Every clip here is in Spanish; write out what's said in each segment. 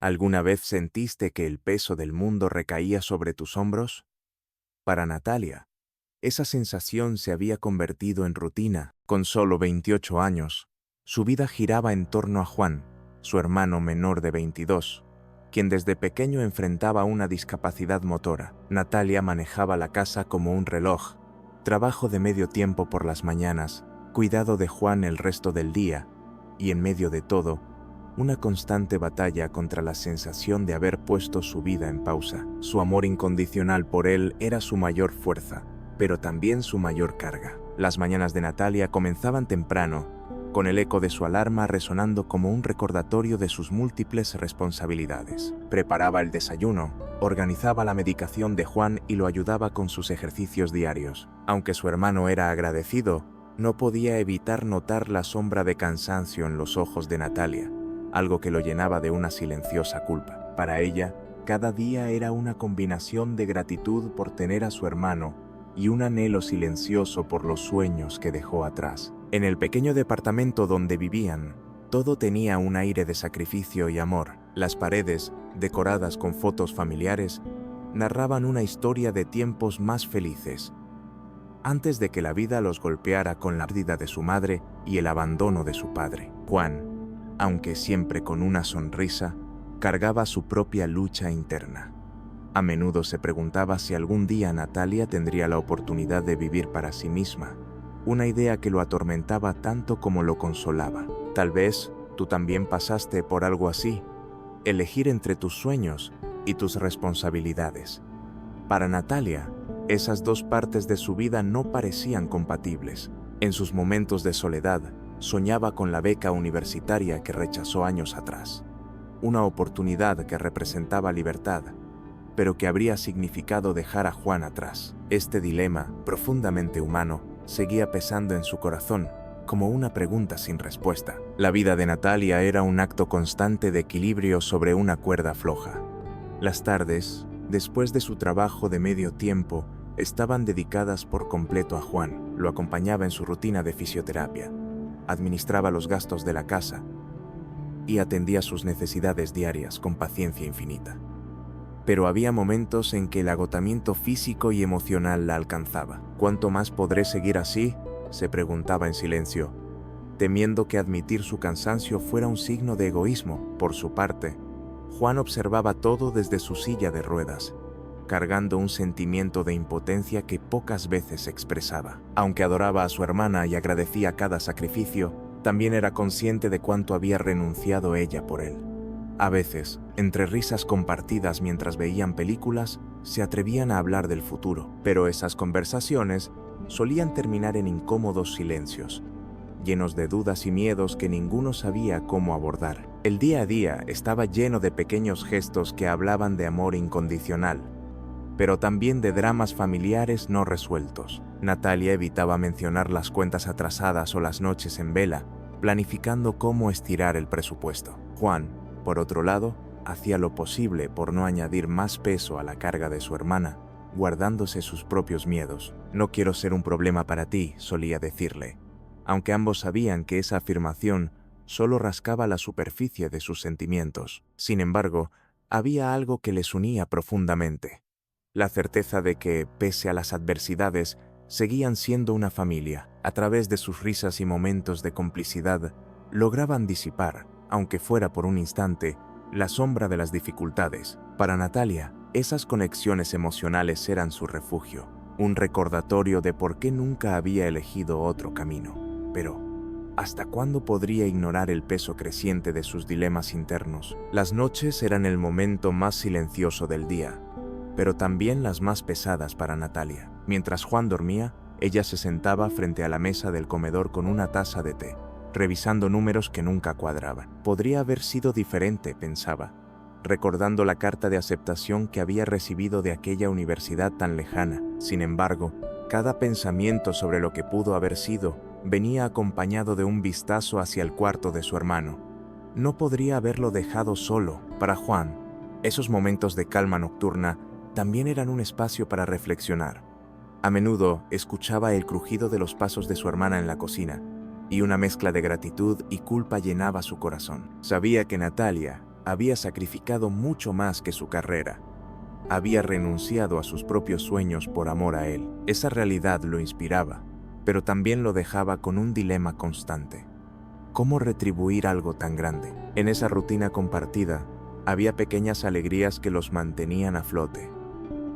¿Alguna vez sentiste que el peso del mundo recaía sobre tus hombros? Para Natalia, esa sensación se había convertido en rutina. Con solo 28 años, su vida giraba en torno a Juan, su hermano menor de 22, quien desde pequeño enfrentaba una discapacidad motora. Natalia manejaba la casa como un reloj, trabajo de medio tiempo por las mañanas, cuidado de Juan el resto del día, y en medio de todo, una constante batalla contra la sensación de haber puesto su vida en pausa. Su amor incondicional por él era su mayor fuerza, pero también su mayor carga. Las mañanas de Natalia comenzaban temprano, con el eco de su alarma resonando como un recordatorio de sus múltiples responsabilidades. Preparaba el desayuno, organizaba la medicación de Juan y lo ayudaba con sus ejercicios diarios. Aunque su hermano era agradecido, no podía evitar notar la sombra de cansancio en los ojos de Natalia, algo que lo llenaba de una silenciosa culpa. Para ella, cada día era una combinación de gratitud por tener a su hermano y un anhelo silencioso por los sueños que dejó atrás. En el pequeño departamento donde vivían, todo tenía un aire de sacrificio y amor. Las paredes, decoradas con fotos familiares, narraban una historia de tiempos más felices, antes de que la vida los golpeara con la pérdida de su madre y el abandono de su padre. Juan, aunque siempre con una sonrisa, cargaba su propia lucha interna. A menudo se preguntaba si algún día Natalia tendría la oportunidad de vivir para sí misma, una idea que lo atormentaba tanto como lo consolaba. Tal vez tú también pasaste por algo así, elegir entre tus sueños y tus responsabilidades. Para Natalia, esas dos partes de su vida no parecían compatibles. En sus momentos de soledad, soñaba con la beca universitaria que rechazó años atrás, una oportunidad que representaba libertad, pero que habría significado dejar a Juan atrás. Este dilema, profundamente humano, seguía pesando en su corazón, como una pregunta sin respuesta. La vida de Natalia era un acto constante de equilibrio sobre una cuerda floja. Las tardes, después de su trabajo de medio tiempo, estaban dedicadas por completo a Juan. Lo acompañaba en su rutina de fisioterapia, administraba los gastos de la casa y atendía sus necesidades diarias con paciencia infinita. Pero había momentos en que el agotamiento físico y emocional la alcanzaba. ¿Cuánto más podré seguir así?, se preguntaba en silencio, temiendo que admitir su cansancio fuera un signo de egoísmo. Por su parte, Juan observaba todo desde su silla de ruedas, cargando un sentimiento de impotencia que pocas veces expresaba. Aunque adoraba a su hermana y agradecía cada sacrificio, también era consciente de cuánto había renunciado ella por él. A veces, entre risas compartidas mientras veían películas, se atrevían a hablar del futuro, pero esas conversaciones solían terminar en incómodos silencios, llenos de dudas y miedos que ninguno sabía cómo abordar. El día a día estaba lleno de pequeños gestos que hablaban de amor incondicional, pero también de dramas familiares no resueltos. Natalia evitaba mencionar las cuentas atrasadas o las noches en vela, planificando cómo estirar el presupuesto. Juan, por otro lado, hacía lo posible por no añadir más peso a la carga de su hermana, guardándose sus propios miedos. «No quiero ser un problema para ti», solía decirle, aunque ambos sabían que esa afirmación solo rascaba la superficie de sus sentimientos. Sin embargo, había algo que les unía profundamente: la certeza de que, pese a las adversidades, seguían siendo una familia. A través de sus risas y momentos de complicidad, lograban disipar, aunque fuera por un instante, la sombra de las dificultades. Para Natalia, esas conexiones emocionales eran su refugio, un recordatorio de por qué nunca había elegido otro camino. Pero, ¿hasta cuándo podría ignorar el peso creciente de sus dilemas internos? Las noches eran el momento más silencioso del día, pero también las más pesadas para Natalia. Mientras Juan dormía, ella se sentaba frente a la mesa del comedor con una taza de té, revisando números que nunca cuadraban. Podría haber sido diferente, pensaba, recordando la carta de aceptación que había recibido de aquella universidad tan lejana. Sin embargo, cada pensamiento sobre lo que pudo haber sido venía acompañado de un vistazo hacia el cuarto de su hermano. No podría haberlo dejado solo. Para Juan, esos momentos de calma nocturna también eran un espacio para reflexionar. A menudo escuchaba el crujido de los pasos de su hermana en la cocina, y una mezcla de gratitud y culpa llenaba su corazón. Sabía que Natalia, había sacrificado mucho más que su carrera. Había renunciado a sus propios sueños por amor a él. Esa realidad lo inspiraba, pero también lo dejaba con un dilema constante. ¿Cómo retribuir algo tan grande? En esa rutina compartida, había pequeñas alegrías que los mantenían a flote.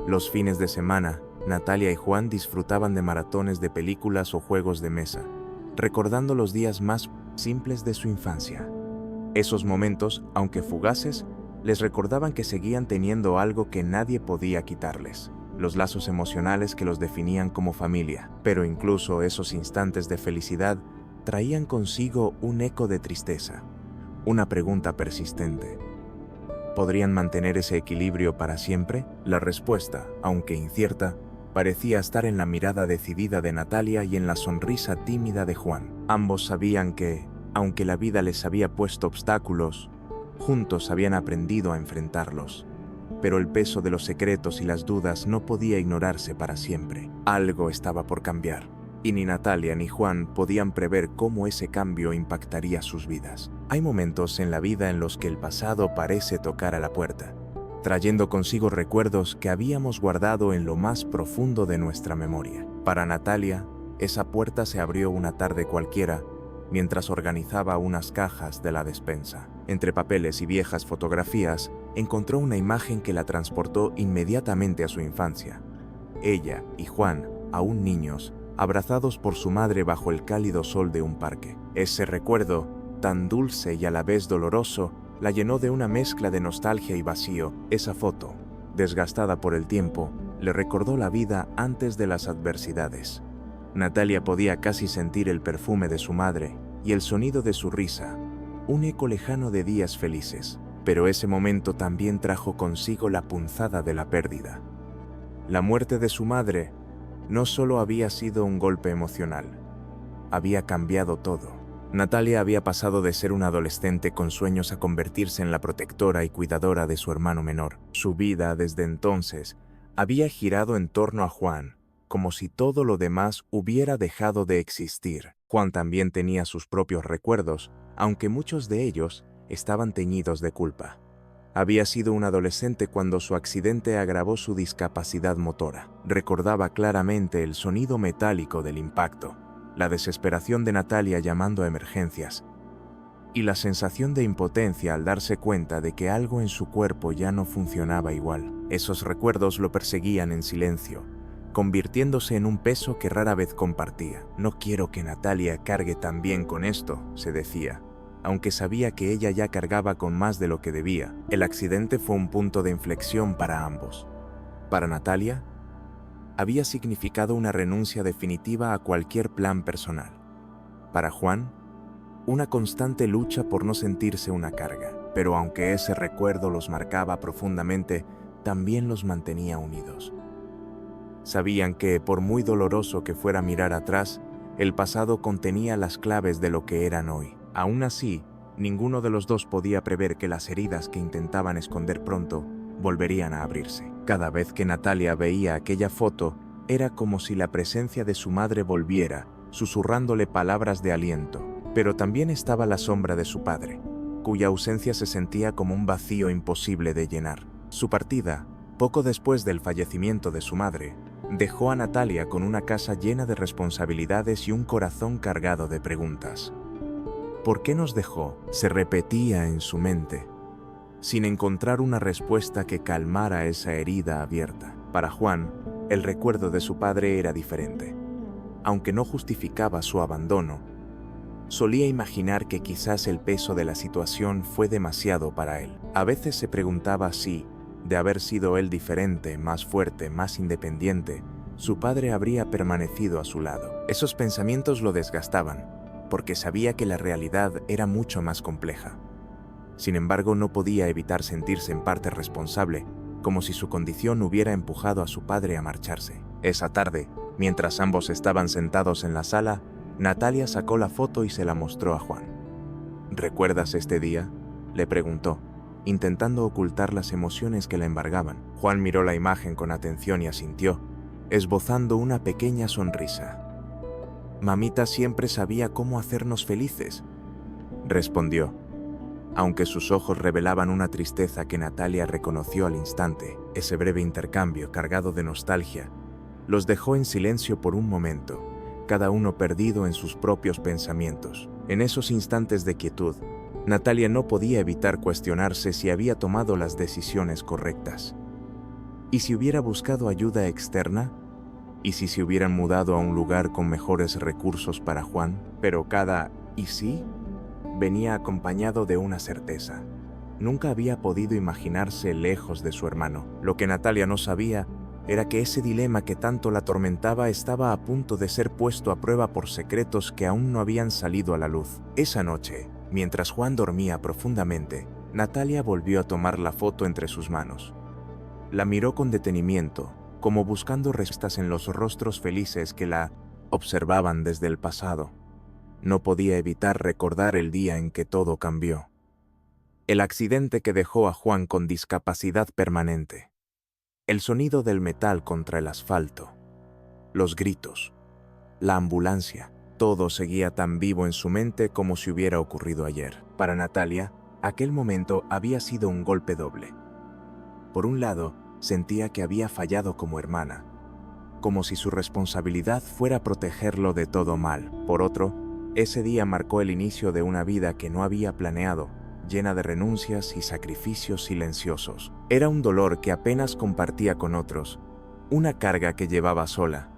Los fines de semana, Natalia y Juan disfrutaban de maratones de películas o juegos de mesa, recordando los días más simples de su infancia. Esos momentos, aunque fugaces, les recordaban que seguían teniendo algo que nadie podía quitarles, los lazos emocionales que los definían como familia. Pero incluso esos instantes de felicidad traían consigo un eco de tristeza, una pregunta persistente. ¿Podrían mantener ese equilibrio para siempre? La respuesta, aunque incierta, parecía estar en la mirada decidida de Natalia y en la sonrisa tímida de Juan. Ambos sabían que, aunque la vida les había puesto obstáculos, juntos habían aprendido a enfrentarlos. Pero el peso de los secretos y las dudas no podía ignorarse para siempre. Algo estaba por cambiar, y ni Natalia ni Juan podían prever cómo ese cambio impactaría sus vidas. Hay momentos en la vida en los que el pasado parece tocar a la puerta, trayendo consigo recuerdos que habíamos guardado en lo más profundo de nuestra memoria. Para Natalia, esa puerta se abrió una tarde cualquiera, mientras organizaba unas cajas de la despensa. Entre papeles y viejas fotografías, encontró una imagen que la transportó inmediatamente a su infancia. Ella y Juan, aún niños, abrazados por su madre bajo el cálido sol de un parque. Ese recuerdo, tan dulce y a la vez doloroso, la llenó de una mezcla de nostalgia y vacío. Esa foto, desgastada por el tiempo, le recordó la vida antes de las adversidades. Natalia podía casi sentir el perfume de su madre y el sonido de su risa, un eco lejano de días felices. Pero ese momento también trajo consigo la punzada de la pérdida. La muerte de su madre no solo había sido un golpe emocional, había cambiado todo. Natalia había pasado de ser una adolescente con sueños a convertirse en la protectora y cuidadora de su hermano menor. Su vida, desde entonces, había girado en torno a Juan, como si todo lo demás hubiera dejado de existir. Juan también tenía sus propios recuerdos, aunque muchos de ellos estaban teñidos de culpa. Había sido un adolescente cuando su accidente agravó su discapacidad motora. Recordaba claramente el sonido metálico del impacto, la desesperación de Natalia llamando a emergencias, y la sensación de impotencia al darse cuenta de que algo en su cuerpo ya no funcionaba igual. Esos recuerdos lo perseguían en silencio, convirtiéndose en un peso que rara vez compartía. No quiero que Natalia cargue también con esto, se decía, aunque sabía que ella ya cargaba con más de lo que debía. El accidente fue un punto de inflexión para ambos. Para Natalia, había significado una renuncia definitiva a cualquier plan personal. Para Juan, una constante lucha por no sentirse una carga. Pero aunque ese recuerdo los marcaba profundamente, también los mantenía unidos. Sabían que, por muy doloroso que fuera mirar atrás, el pasado contenía las claves de lo que eran hoy. Aún así, ninguno de los dos podía prever que las heridas que intentaban esconder pronto volverían a abrirse. Cada vez que Natalia veía aquella foto, era como si la presencia de su madre volviera, susurrándole palabras de aliento. Pero también estaba la sombra de su padre, cuya ausencia se sentía como un vacío imposible de llenar. Su partida, poco después del fallecimiento de su madre, dejó a Natalia con una casa llena de responsabilidades y un corazón cargado de preguntas. ¿Por qué nos dejó?, se repetía en su mente, sin encontrar una respuesta que calmara esa herida abierta. Para Juan, el recuerdo de su padre era diferente. Aunque no justificaba su abandono, solía imaginar que quizás el peso de la situación fue demasiado para él. A veces se preguntaba si, de haber sido él diferente, más fuerte, más independiente, su padre habría permanecido a su lado. Esos pensamientos lo desgastaban, porque sabía que la realidad era mucho más compleja. Sin embargo, no podía evitar sentirse en parte responsable, como si su condición hubiera empujado a su padre a marcharse. Esa tarde, mientras ambos estaban sentados en la sala, Natalia sacó la foto y se la mostró a Juan. ¿Recuerdas este día?, le preguntó, intentando ocultar las emociones que la embargaban. Juan miró la imagen con atención y asintió, esbozando una pequeña sonrisa. «Mamita siempre sabía cómo hacernos felices», respondió. aunque sus ojos revelaban una tristeza que Natalia reconoció al instante. Ese breve intercambio, cargado de nostalgia, los dejó en silencio por un momento, cada uno perdido en sus propios pensamientos. En esos instantes de quietud, Natalia no podía evitar cuestionarse si había tomado las decisiones correctas. ¿Y si hubiera buscado ayuda externa? ¿Y si se hubieran mudado a un lugar con mejores recursos para Juan? Pero cada ¿y sí? Venía acompañado de una certeza. Nunca había podido imaginarse lejos de su hermano. Lo que Natalia no sabía era que ese dilema que tanto la atormentaba estaba a punto de ser puesto a prueba por secretos que aún no habían salido a la luz. Esa noche, mientras Juan dormía profundamente, Natalia volvió a tomar la foto entre sus manos. La miró con detenimiento, como buscando respuestas en los rostros felices que la observaban desde el pasado. No podía evitar recordar el día en que todo cambió. El accidente que dejó a Juan con discapacidad permanente. El sonido del metal contra el asfalto. Los gritos. La ambulancia. Todo seguía tan vivo en su mente como si hubiera ocurrido ayer. Para Natalia, aquel momento había sido un golpe doble. Por un lado, sentía que había fallado como hermana, como si su responsabilidad fuera protegerlo de todo mal. Por otro, ese día marcó el inicio de una vida que no había planeado, llena de renuncias y sacrificios silenciosos. Era un dolor que apenas compartía con otros, una carga que llevaba sola,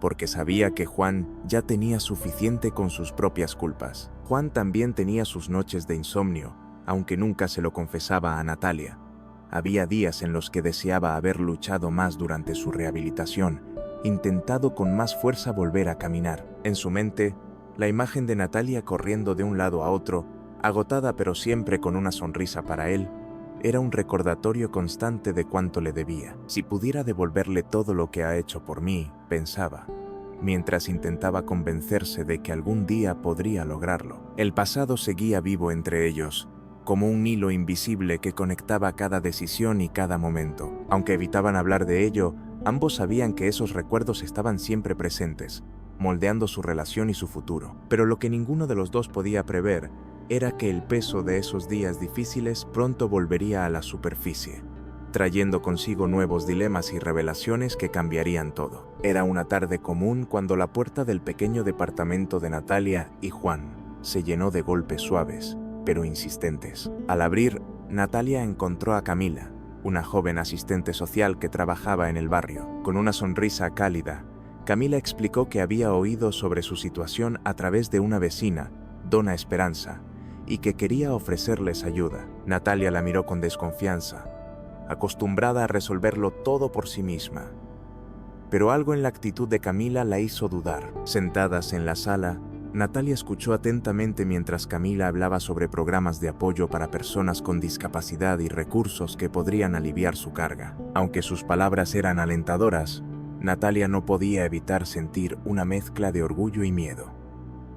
porque sabía que Juan ya tenía suficiente con sus propias culpas. Juan también tenía sus noches de insomnio, aunque nunca se lo confesaba a Natalia. Había días en los que deseaba haber luchado más durante su rehabilitación, intentado con más fuerza volver a caminar. En su mente, la imagen de Natalia corriendo de un lado a otro, agotada pero siempre con una sonrisa para él, era un recordatorio constante de cuánto le debía. Si pudiera devolverle todo lo que ha hecho por mí, pensaba, mientras intentaba convencerse de que algún día podría lograrlo. El pasado seguía vivo entre ellos, como un hilo invisible que conectaba cada decisión y cada momento. Aunque evitaban hablar de ello, ambos sabían que esos recuerdos estaban siempre presentes, moldeando su relación y su futuro. Pero lo que ninguno de los dos podía prever era que el peso de esos días difíciles pronto volvería a la superficie, trayendo consigo nuevos dilemas y revelaciones que cambiarían todo. Era una tarde común cuando la puerta del pequeño departamento de Natalia y Juan se llenó de golpes suaves, pero insistentes. Al abrir, Natalia encontró a Camila, una joven asistente social que trabajaba en el barrio. Con una sonrisa cálida, Camila explicó que había oído sobre su situación a través de una vecina, Dona Esperanza, y que quería ofrecerles ayuda. Natalia la miró con desconfianza, acostumbrada a resolverlo todo por sí misma. Pero algo en la actitud de Camila la hizo dudar. Sentadas en la sala, Natalia escuchó atentamente mientras Camila hablaba sobre programas de apoyo para personas con discapacidad y recursos que podrían aliviar su carga. Aunque sus palabras eran alentadoras, Natalia no podía evitar sentir una mezcla de orgullo y miedo.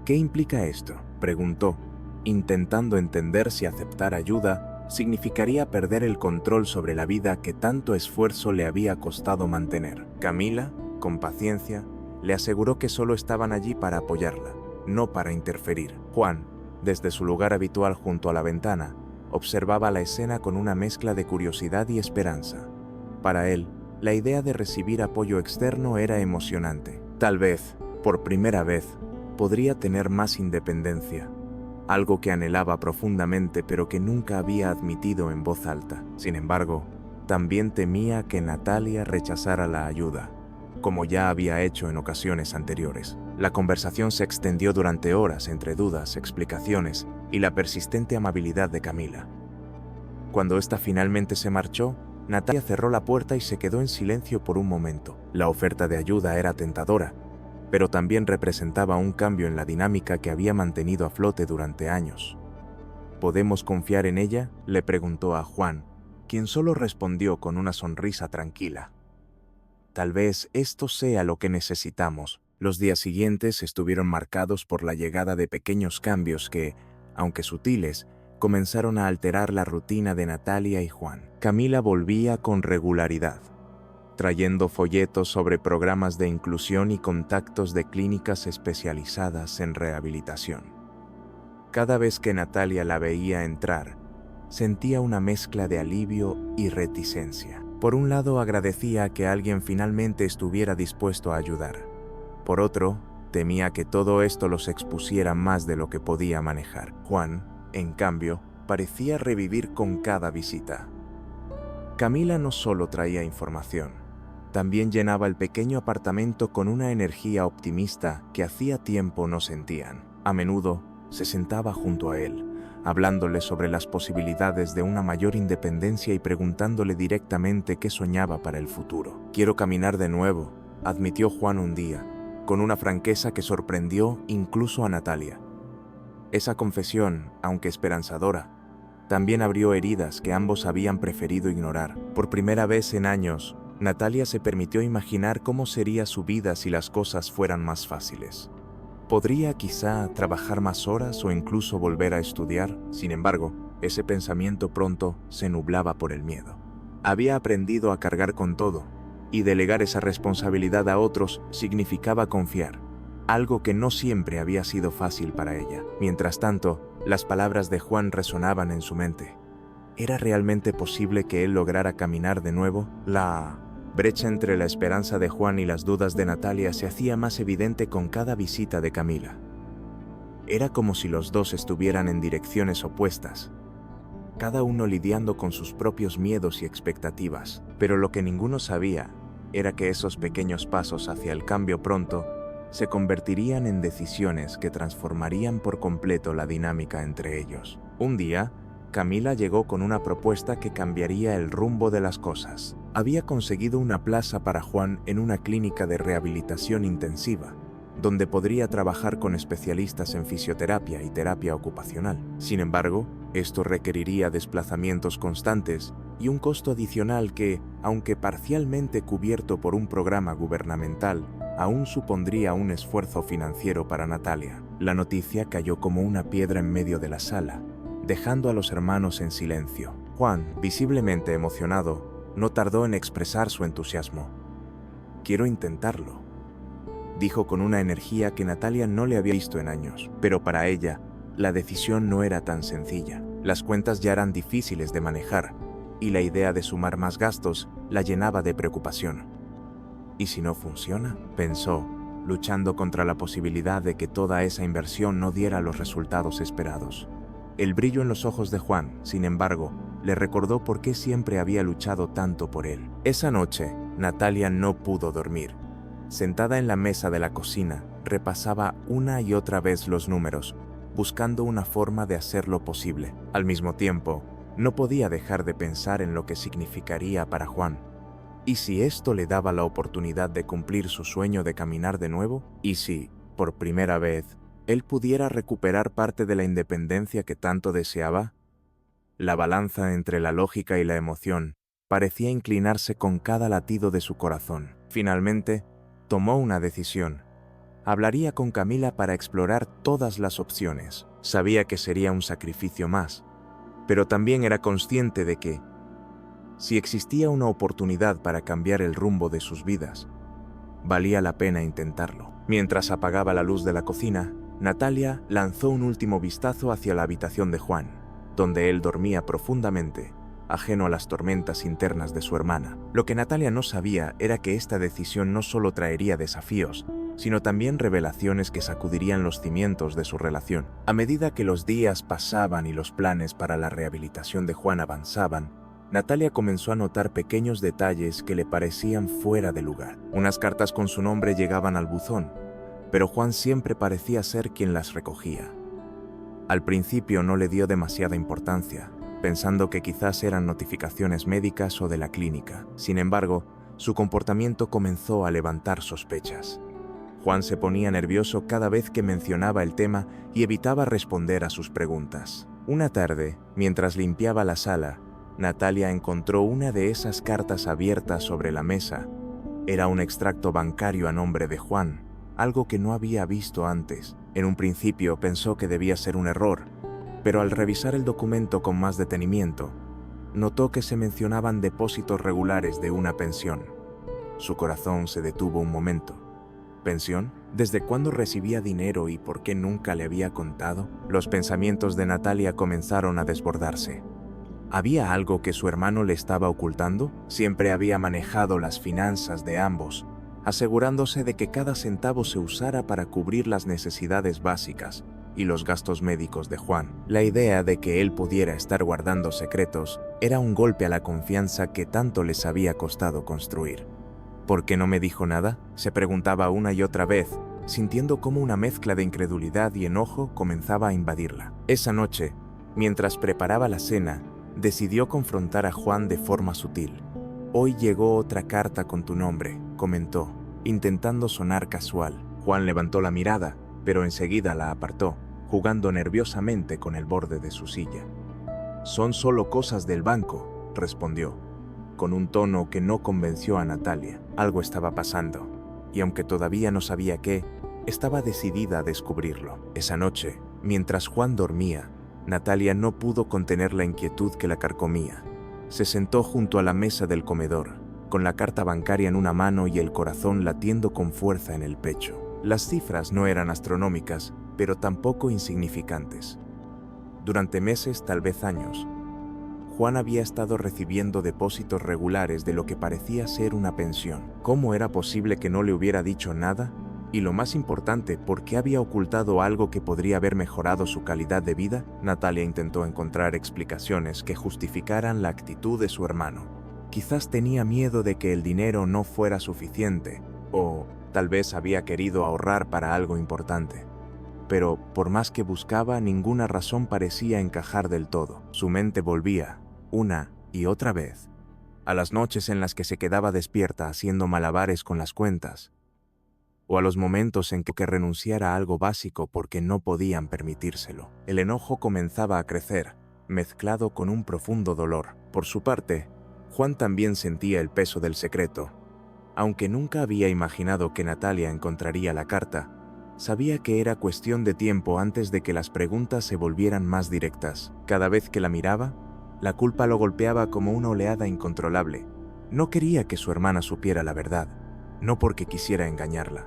¿Qué implica esto?, preguntó, intentando entender si aceptar ayuda significaría perder el control sobre la vida que tanto esfuerzo le había costado mantener. Camila, con paciencia, le aseguró que solo estaban allí para apoyarla, no para interferir. Juan, desde su lugar habitual junto a la ventana, observaba la escena con una mezcla de curiosidad y esperanza. Para él, la idea de recibir apoyo externo era emocionante. Tal vez, por primera vez, podría tener más independencia, algo que anhelaba profundamente pero que nunca había admitido en voz alta. Sin embargo, también temía que Natalia rechazara la ayuda, como ya había hecho en ocasiones anteriores. La conversación se extendió durante horas entre dudas, explicaciones y la persistente amabilidad de Camila. Cuando ésta finalmente se marchó, Natalia cerró la puerta y se quedó en silencio por un momento. La oferta de ayuda era tentadora, pero también representaba un cambio en la dinámica que había mantenido a flote durante años. ¿Podemos confiar en ella?, le preguntó a Juan, quien solo respondió con una sonrisa tranquila. Tal vez esto sea lo que necesitamos. Los días siguientes estuvieron marcados por la llegada de pequeños cambios que, aunque sutiles, comenzaron a alterar la rutina de Natalia y Juan. Camila volvía con regularidad, trayendo folletos sobre programas de inclusión y contactos de clínicas especializadas en rehabilitación. Cada vez que Natalia la veía entrar, sentía una mezcla de alivio y reticencia. Por un lado, agradecía que alguien finalmente estuviera dispuesto a ayudar. Por otro, temía que todo esto los expusiera más de lo que podía manejar. Juan, en cambio, parecía revivir con cada visita. Camila no solo traía información, también llenaba el pequeño apartamento con una energía optimista que hacía tiempo no sentían. A menudo se sentaba junto a él, hablándole sobre las posibilidades de una mayor independencia y preguntándole directamente qué soñaba para el futuro. «Quiero caminar de nuevo», admitió Juan un día, con una franqueza que sorprendió incluso a Natalia. Esa confesión, aunque esperanzadora, también abrió heridas que ambos habían preferido ignorar. Por primera vez en años, Natalia se permitió imaginar cómo sería su vida si las cosas fueran más fáciles. Podría quizá trabajar más horas o incluso volver a estudiar. Sin embargo, ese pensamiento pronto se nublaba por el miedo. Había aprendido a cargar con todo, y delegar esa responsabilidad a otros significaba confiar, algo que no siempre había sido fácil para ella. Mientras tanto, las palabras de Juan resonaban en su mente. ¿Era realmente posible que él lograra caminar de nuevo? La brecha entre la esperanza de Juan y las dudas de Natalia se hacía más evidente con cada visita de Camila. Era como si los dos estuvieran en direcciones opuestas, cada uno lidiando con sus propios miedos y expectativas. Pero lo que ninguno sabía era que esos pequeños pasos hacia el cambio pronto se convertirían en decisiones que transformarían por completo la dinámica entre ellos. Un día, Camila llegó con una propuesta que cambiaría el rumbo de las cosas. Había conseguido una plaza para Juan en una clínica de rehabilitación intensiva, donde podría trabajar con especialistas en fisioterapia y terapia ocupacional. Sin embargo, esto requeriría desplazamientos constantes y un costo adicional que, aunque parcialmente cubierto por un programa gubernamental, aún supondría un esfuerzo financiero para Natalia. La noticia cayó como una piedra en medio de la sala, dejando a los hermanos en silencio. Juan, visiblemente emocionado, no tardó en expresar su entusiasmo. «Quiero intentarlo», dijo con una energía que Natalia no le había visto en años. Pero para ella, la decisión no era tan sencilla. Las cuentas ya eran difíciles de manejar, y la idea de sumar más gastos la llenaba de preocupación. «¿Y si no funciona?», pensó, luchando contra la posibilidad de que toda esa inversión no diera los resultados esperados. El brillo en los ojos de Juan, sin embargo, le recordó por qué siempre había luchado tanto por él. Esa noche, Natalia no pudo dormir. Sentada en la mesa de la cocina, repasaba una y otra vez los números, buscando una forma de hacerlo posible. Al mismo tiempo, no podía dejar de pensar en lo que significaría para Juan. ¿Y si esto le daba la oportunidad de cumplir su sueño de caminar de nuevo? ¿Y si, por primera vez, él pudiera recuperar parte de la independencia que tanto deseaba? La balanza entre la lógica y la emoción parecía inclinarse con cada latido de su corazón. Finalmente, tomó una decisión. Hablaría con Camila para explorar todas las opciones. Sabía que sería un sacrificio más, pero también era consciente de que, si existía una oportunidad para cambiar el rumbo de sus vidas, valía la pena intentarlo. Mientras apagaba la luz de la cocina, Natalia lanzó un último vistazo hacia la habitación de Juan, donde él dormía profundamente, ajeno a las tormentas internas de su hermana. Lo que Natalia no sabía era que esta decisión no solo traería desafíos, sino también revelaciones que sacudirían los cimientos de su relación. A medida que los días pasaban y los planes para la rehabilitación de Juan avanzaban, Natalia comenzó a notar pequeños detalles que le parecían fuera de lugar. Unas cartas con su nombre llegaban al buzón, pero Juan siempre parecía ser quien las recogía. Al principio no le dio demasiada importancia, pensando que quizás eran notificaciones médicas o de la clínica. Sin embargo, su comportamiento comenzó a levantar sospechas. Juan se ponía nervioso cada vez que mencionaba el tema y evitaba responder a sus preguntas. Una tarde, mientras limpiaba la sala, Natalia encontró una de esas cartas abiertas sobre la mesa. Era un extracto bancario a nombre de Juan, algo que no había visto antes. En un principio pensó que debía ser un error, pero al revisar el documento con más detenimiento, notó que se mencionaban depósitos regulares de una pensión. Su corazón se detuvo un momento. ¿Pensión? ¿Desde cuándo recibía dinero y por qué nunca le había contado? Los pensamientos de Natalia comenzaron a desbordarse. ¿Había algo que su hermano le estaba ocultando? Siempre había manejado las finanzas de ambos, asegurándose de que cada centavo se usara para cubrir las necesidades básicas y los gastos médicos de Juan. La idea de que él pudiera estar guardando secretos era un golpe a la confianza que tanto les había costado construir. ¿Por qué no me dijo nada?, se preguntaba una y otra vez, sintiendo cómo una mezcla de incredulidad y enojo comenzaba a invadirla. Esa noche, mientras preparaba la cena, decidió confrontar a Juan de forma sutil. «Hoy llegó otra carta con tu nombre», comentó, intentando sonar casual. Juan levantó la mirada, pero enseguida la apartó, jugando nerviosamente con el borde de su silla. «Son solo cosas del banco», respondió, con un tono que no convenció a Natalia. Algo estaba pasando, y aunque todavía no sabía qué, estaba decidida a descubrirlo. Esa noche, mientras Juan dormía, Natalia no pudo contener la inquietud que la carcomía. Se sentó junto a la mesa del comedor, con la carta bancaria en una mano y el corazón latiendo con fuerza en el pecho. Las cifras no eran astronómicas, pero tampoco insignificantes. Durante meses, tal vez años, Juan había estado recibiendo depósitos regulares de lo que parecía ser una pensión. ¿Cómo era posible que no le hubiera dicho nada? Y lo más importante, ¿por qué había ocultado algo que podría haber mejorado su calidad de vida? Natalia intentó encontrar explicaciones que justificaran la actitud de su hermano. Quizás tenía miedo de que el dinero no fuera suficiente, o tal vez había querido ahorrar para algo importante. Pero, por más que buscaba, ninguna razón parecía encajar del todo. Su mente volvía, una y otra vez, a las noches en las que se quedaba despierta haciendo malabares con las cuentas, o a los momentos en que renunciara a algo básico porque no podían permitírselo. El enojo comenzaba a crecer, mezclado con un profundo dolor. Por su parte, Juan también sentía el peso del secreto. Aunque nunca había imaginado que Natalia encontraría la carta, sabía que era cuestión de tiempo antes de que las preguntas se volvieran más directas. Cada vez que la miraba, la culpa lo golpeaba como una oleada incontrolable. No quería que su hermana supiera la verdad, no porque quisiera engañarla,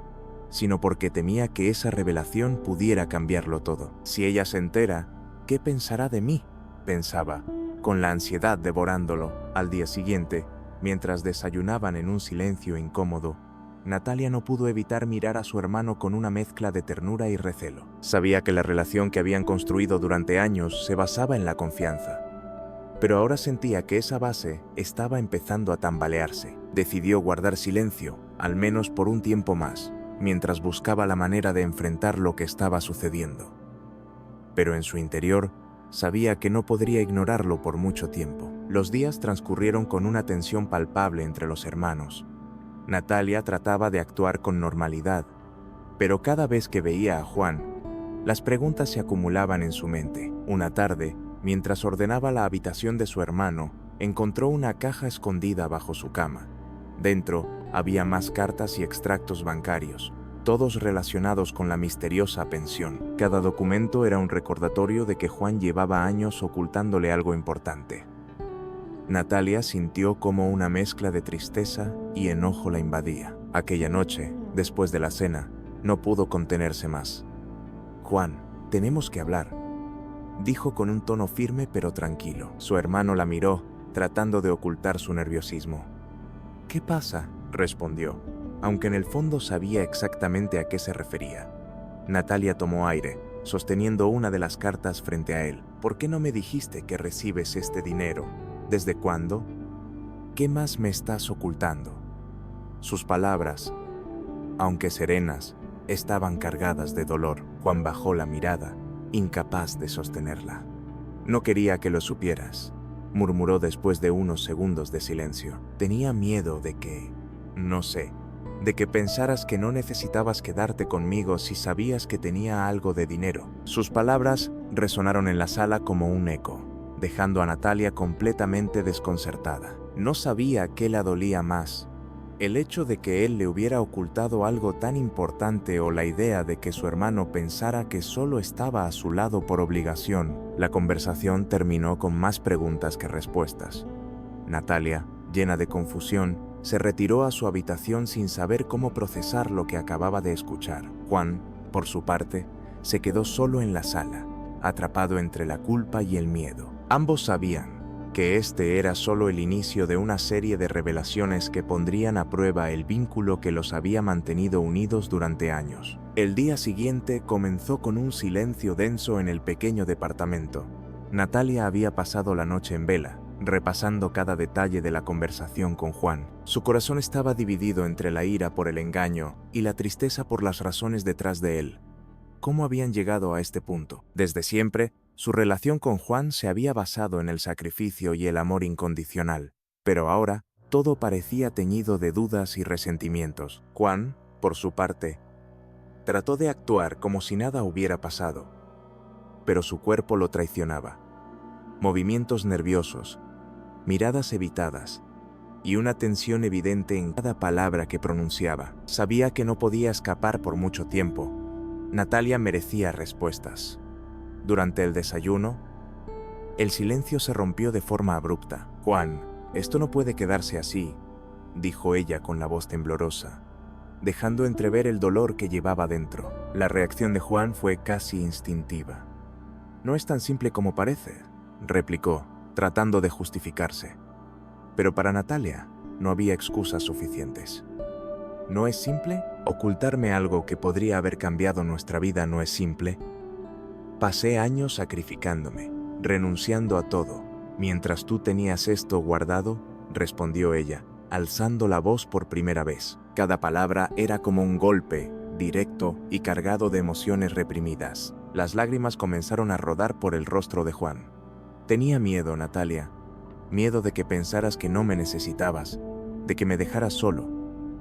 sino porque temía que esa revelación pudiera cambiarlo todo. Si ella se entera, ¿qué pensará de mí?, pensaba, con la ansiedad devorándolo. Al día siguiente, mientras desayunaban en un silencio incómodo, Natalia no pudo evitar mirar a su hermano con una mezcla de ternura y recelo. Sabía que la relación que habían construido durante años se basaba en la confianza, pero ahora sentía que esa base estaba empezando a tambalearse. Decidió guardar silencio, al menos por un tiempo más, mientras buscaba la manera de enfrentar lo que estaba sucediendo. Pero en su interior, sabía que no podría ignorarlo por mucho tiempo. Los días transcurrieron con una tensión palpable entre los hermanos. Natalia trataba de actuar con normalidad, pero cada vez que veía a Juan, las preguntas se acumulaban en su mente. Una tarde, mientras ordenaba la habitación de su hermano, encontró una caja escondida bajo su cama. Dentro había más cartas y extractos bancarios, todos relacionados con la misteriosa pensión. Cada documento era un recordatorio de que Juan llevaba años ocultándole algo importante. Natalia sintió como una mezcla de tristeza y enojo la invadía. Aquella noche, después de la cena, no pudo contenerse más. «Juan, tenemos que hablar», dijo con un tono firme pero tranquilo. Su hermano la miró, tratando de ocultar su nerviosismo. «¿Qué pasa?», respondió, aunque en el fondo sabía exactamente a qué se refería. Natalia tomó aire, sosteniendo una de las cartas frente a él. «¿Por qué no me dijiste que recibes este dinero? ¿Desde cuándo? ¿Qué más me estás ocultando?». Sus palabras, aunque serenas, estaban cargadas de dolor. Juan bajó la mirada, incapaz de sostenerla. «No quería que lo supieras», murmuró después de unos segundos de silencio. «Tenía miedo de que, no sé, de que pensaras que no necesitabas quedarte conmigo si sabías que tenía algo de dinero». Sus palabras resonaron en la sala como un eco, dejando a Natalia completamente desconcertada. No sabía qué la dolía más, el hecho de que él le hubiera ocultado algo tan importante o la idea de que su hermano pensara que solo estaba a su lado por obligación. La conversación terminó con más preguntas que respuestas. Natalia, llena de confusión, Se retiró a su habitación sin saber cómo procesar lo que acababa de escuchar. Juan, por su parte, se quedó solo en la sala, atrapado entre la culpa y el miedo. Ambos sabían que este era solo el inicio de una serie de revelaciones que pondrían a prueba el vínculo que los había mantenido unidos durante años. El día siguiente comenzó con un silencio denso en el pequeño departamento. Natalia había pasado la noche en vela, repasando cada detalle de la conversación con Juan. Su corazón estaba dividido entre la ira por el engaño y la tristeza por las razones detrás de él. ¿Cómo habían llegado a este punto? Desde siempre, su relación con Juan se había basado en el sacrificio y el amor incondicional, pero ahora todo parecía teñido de dudas y resentimientos. Juan, por su parte, trató de actuar como si nada hubiera pasado, pero su cuerpo lo traicionaba. Movimientos nerviosos, miradas evitadas y una tensión evidente en cada palabra que pronunciaba. Sabía que no podía escapar por mucho tiempo. Natalia merecía respuestas. Durante el desayuno, el silencio se rompió de forma abrupta. «Juan, esto no puede quedarse así», dijo ella con la voz temblorosa, dejando entrever el dolor que llevaba dentro. La reacción de Juan fue casi instintiva. «No es tan simple como parece», replicó, tratando de justificarse. Pero para Natalia no había excusas suficientes. ¿No es simple? ¿Ocultarme algo que podría haber cambiado nuestra vida no es simple? Pasé años sacrificándome, renunciando a todo. Mientras tú tenías esto guardado, respondió ella, alzando la voz por primera vez. Cada palabra era como un golpe, directo y cargado de emociones reprimidas. Las lágrimas comenzaron a rodar por el rostro de Juan. Tenía miedo, Natalia. Miedo de que pensaras que no me necesitabas, de que me dejaras solo,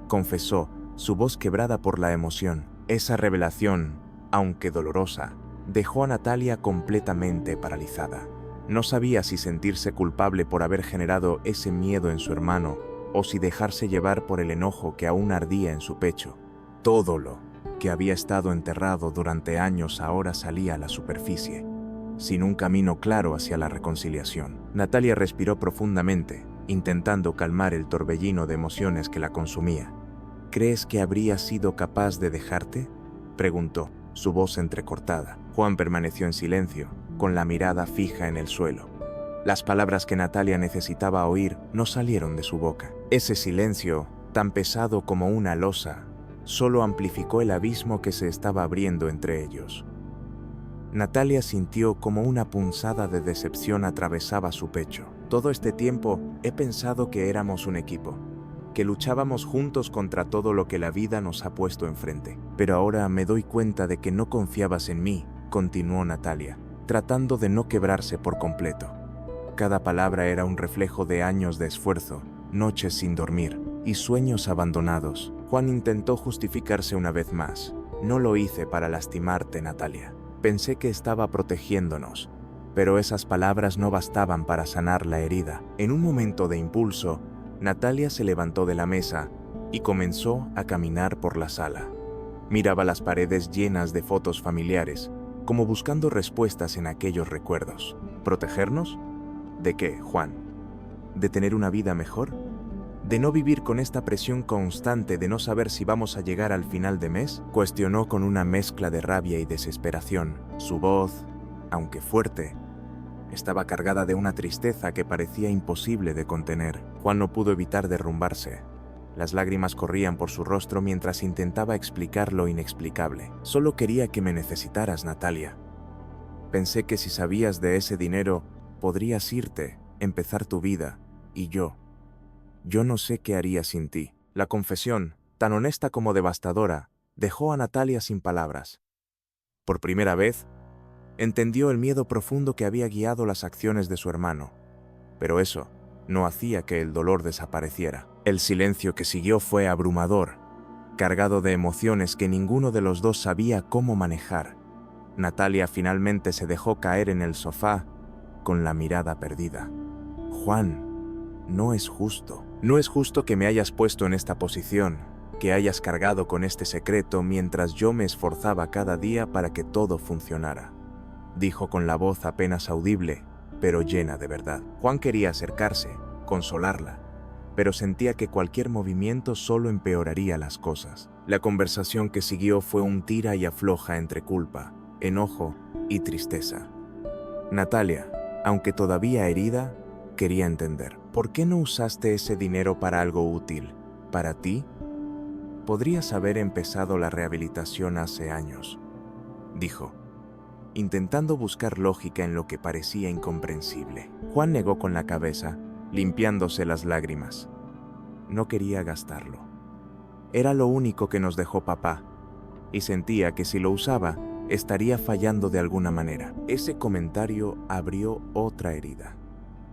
confesó, su voz quebrada por la emoción. Esa revelación, aunque dolorosa, dejó a Natalia completamente paralizada. No sabía si sentirse culpable por haber generado ese miedo en su hermano o si dejarse llevar por el enojo que aún ardía en su pecho. Todo lo que había estado enterrado durante años ahora salía a la superficie, sin un camino claro hacia la reconciliación. Natalia respiró profundamente, intentando calmar el torbellino de emociones que la consumía. «¿Crees que habría sido capaz de dejarte?», preguntó, su voz entrecortada. Juan permaneció en silencio, con la mirada fija en el suelo. Las palabras que Natalia necesitaba oír no salieron de su boca. Ese silencio, tan pesado como una losa, solo amplificó el abismo que se estaba abriendo entre ellos. Natalia sintió como una punzada de decepción atravesaba su pecho. Todo este tiempo he pensado que éramos un equipo, que luchábamos juntos contra todo lo que la vida nos ha puesto enfrente. Pero ahora me doy cuenta de que no confiabas en mí, continuó Natalia, tratando de no quebrarse por completo. Cada palabra era un reflejo de años de esfuerzo, noches sin dormir y sueños abandonados. Juan intentó justificarse una vez más. No lo hice para lastimarte, Natalia. Pensé que estaba protegiéndonos, pero esas palabras no bastaban para sanar la herida. En un momento de impulso, Natalia se levantó de la mesa y comenzó a caminar por la sala. Miraba las paredes llenas de fotos familiares, como buscando respuestas en aquellos recuerdos. ¿Protegernos? ¿De qué, Juan? ¿De tener una vida mejor? ¿De no vivir con esta presión constante de no saber si vamos a llegar al final de mes? Cuestionó con una mezcla de rabia y desesperación. Su voz, aunque fuerte, estaba cargada de una tristeza que parecía imposible de contener. Juan no pudo evitar derrumbarse. Las lágrimas corrían por su rostro mientras intentaba explicar lo inexplicable. Solo quería que me necesitaras, Natalia. Pensé que si sabías de ese dinero, podrías irte, empezar tu vida, y yo no sé qué haría sin ti. La confesión, tan honesta como devastadora, dejó a Natalia sin palabras. Por primera vez, entendió el miedo profundo que había guiado las acciones de su hermano, pero eso no hacía que el dolor desapareciera. El silencio que siguió fue abrumador, cargado de emociones que ninguno de los dos sabía cómo manejar. Natalia finalmente se dejó caer en el sofá con la mirada perdida. «Juan, no es justo. No es justo que me hayas puesto en esta posición, que hayas cargado con este secreto mientras yo me esforzaba cada día para que todo funcionara», dijo con la voz apenas audible, pero llena de verdad. Juan quería acercarse, consolarla, pero sentía que cualquier movimiento solo empeoraría las cosas. La conversación que siguió fue un tira y afloja entre culpa, enojo y tristeza. Natalia, aunque todavía herida, quería entender. ¿Por qué no usaste ese dinero para algo útil? ¿Para ti? Podrías haber empezado la rehabilitación hace años, dijo, intentando buscar lógica en lo que parecía incomprensible. Juan negó con la cabeza, limpiándose las lágrimas. No quería gastarlo. Era lo único que nos dejó papá, y sentía que si lo usaba, estaría fallando de alguna manera. Ese comentario abrió otra herida.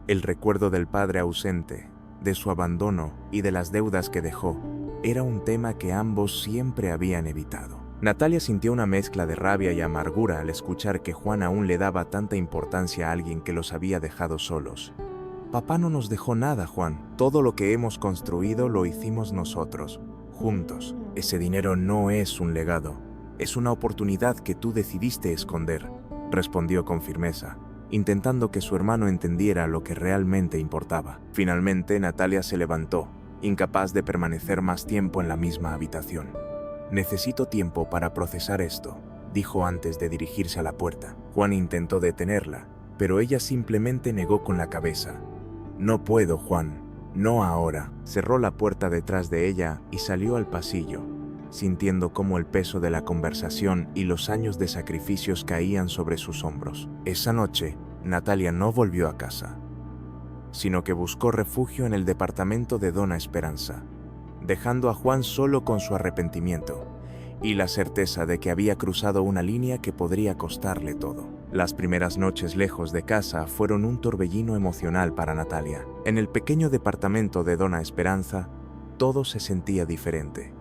El recuerdo del padre ausente, de su abandono y de las deudas que dejó, era un tema que ambos siempre habían evitado. Natalia sintió una mezcla de rabia y amargura al escuchar que Juan aún le daba tanta importancia a alguien que los había dejado solos. Papá no nos dejó nada, Juan. Todo lo que hemos construido lo hicimos nosotros, juntos. Ese dinero no es un legado, es una oportunidad que tú decidiste esconder, respondió con firmeza, intentando que su hermano entendiera lo que realmente importaba. Finalmente, Natalia se levantó, incapaz de permanecer más tiempo en la misma habitación. Necesito tiempo para procesar esto, dijo antes de dirigirse a la puerta. Juan intentó detenerla, pero ella simplemente negó con la cabeza. No puedo, Juan, no ahora. Cerró la puerta detrás de ella y salió al pasillo, sintiendo cómo el peso de la conversación y los años de sacrificios caían sobre sus hombros. Esa noche, Natalia no volvió a casa, sino que buscó refugio en el departamento de Dona Esperanza, dejando a Juan solo con su arrepentimiento y la certeza de que había cruzado una línea que podría costarle todo. Las primeras noches lejos de casa fueron un torbellino emocional para Natalia. En el pequeño departamento de Dona Esperanza, todo se sentía diferente.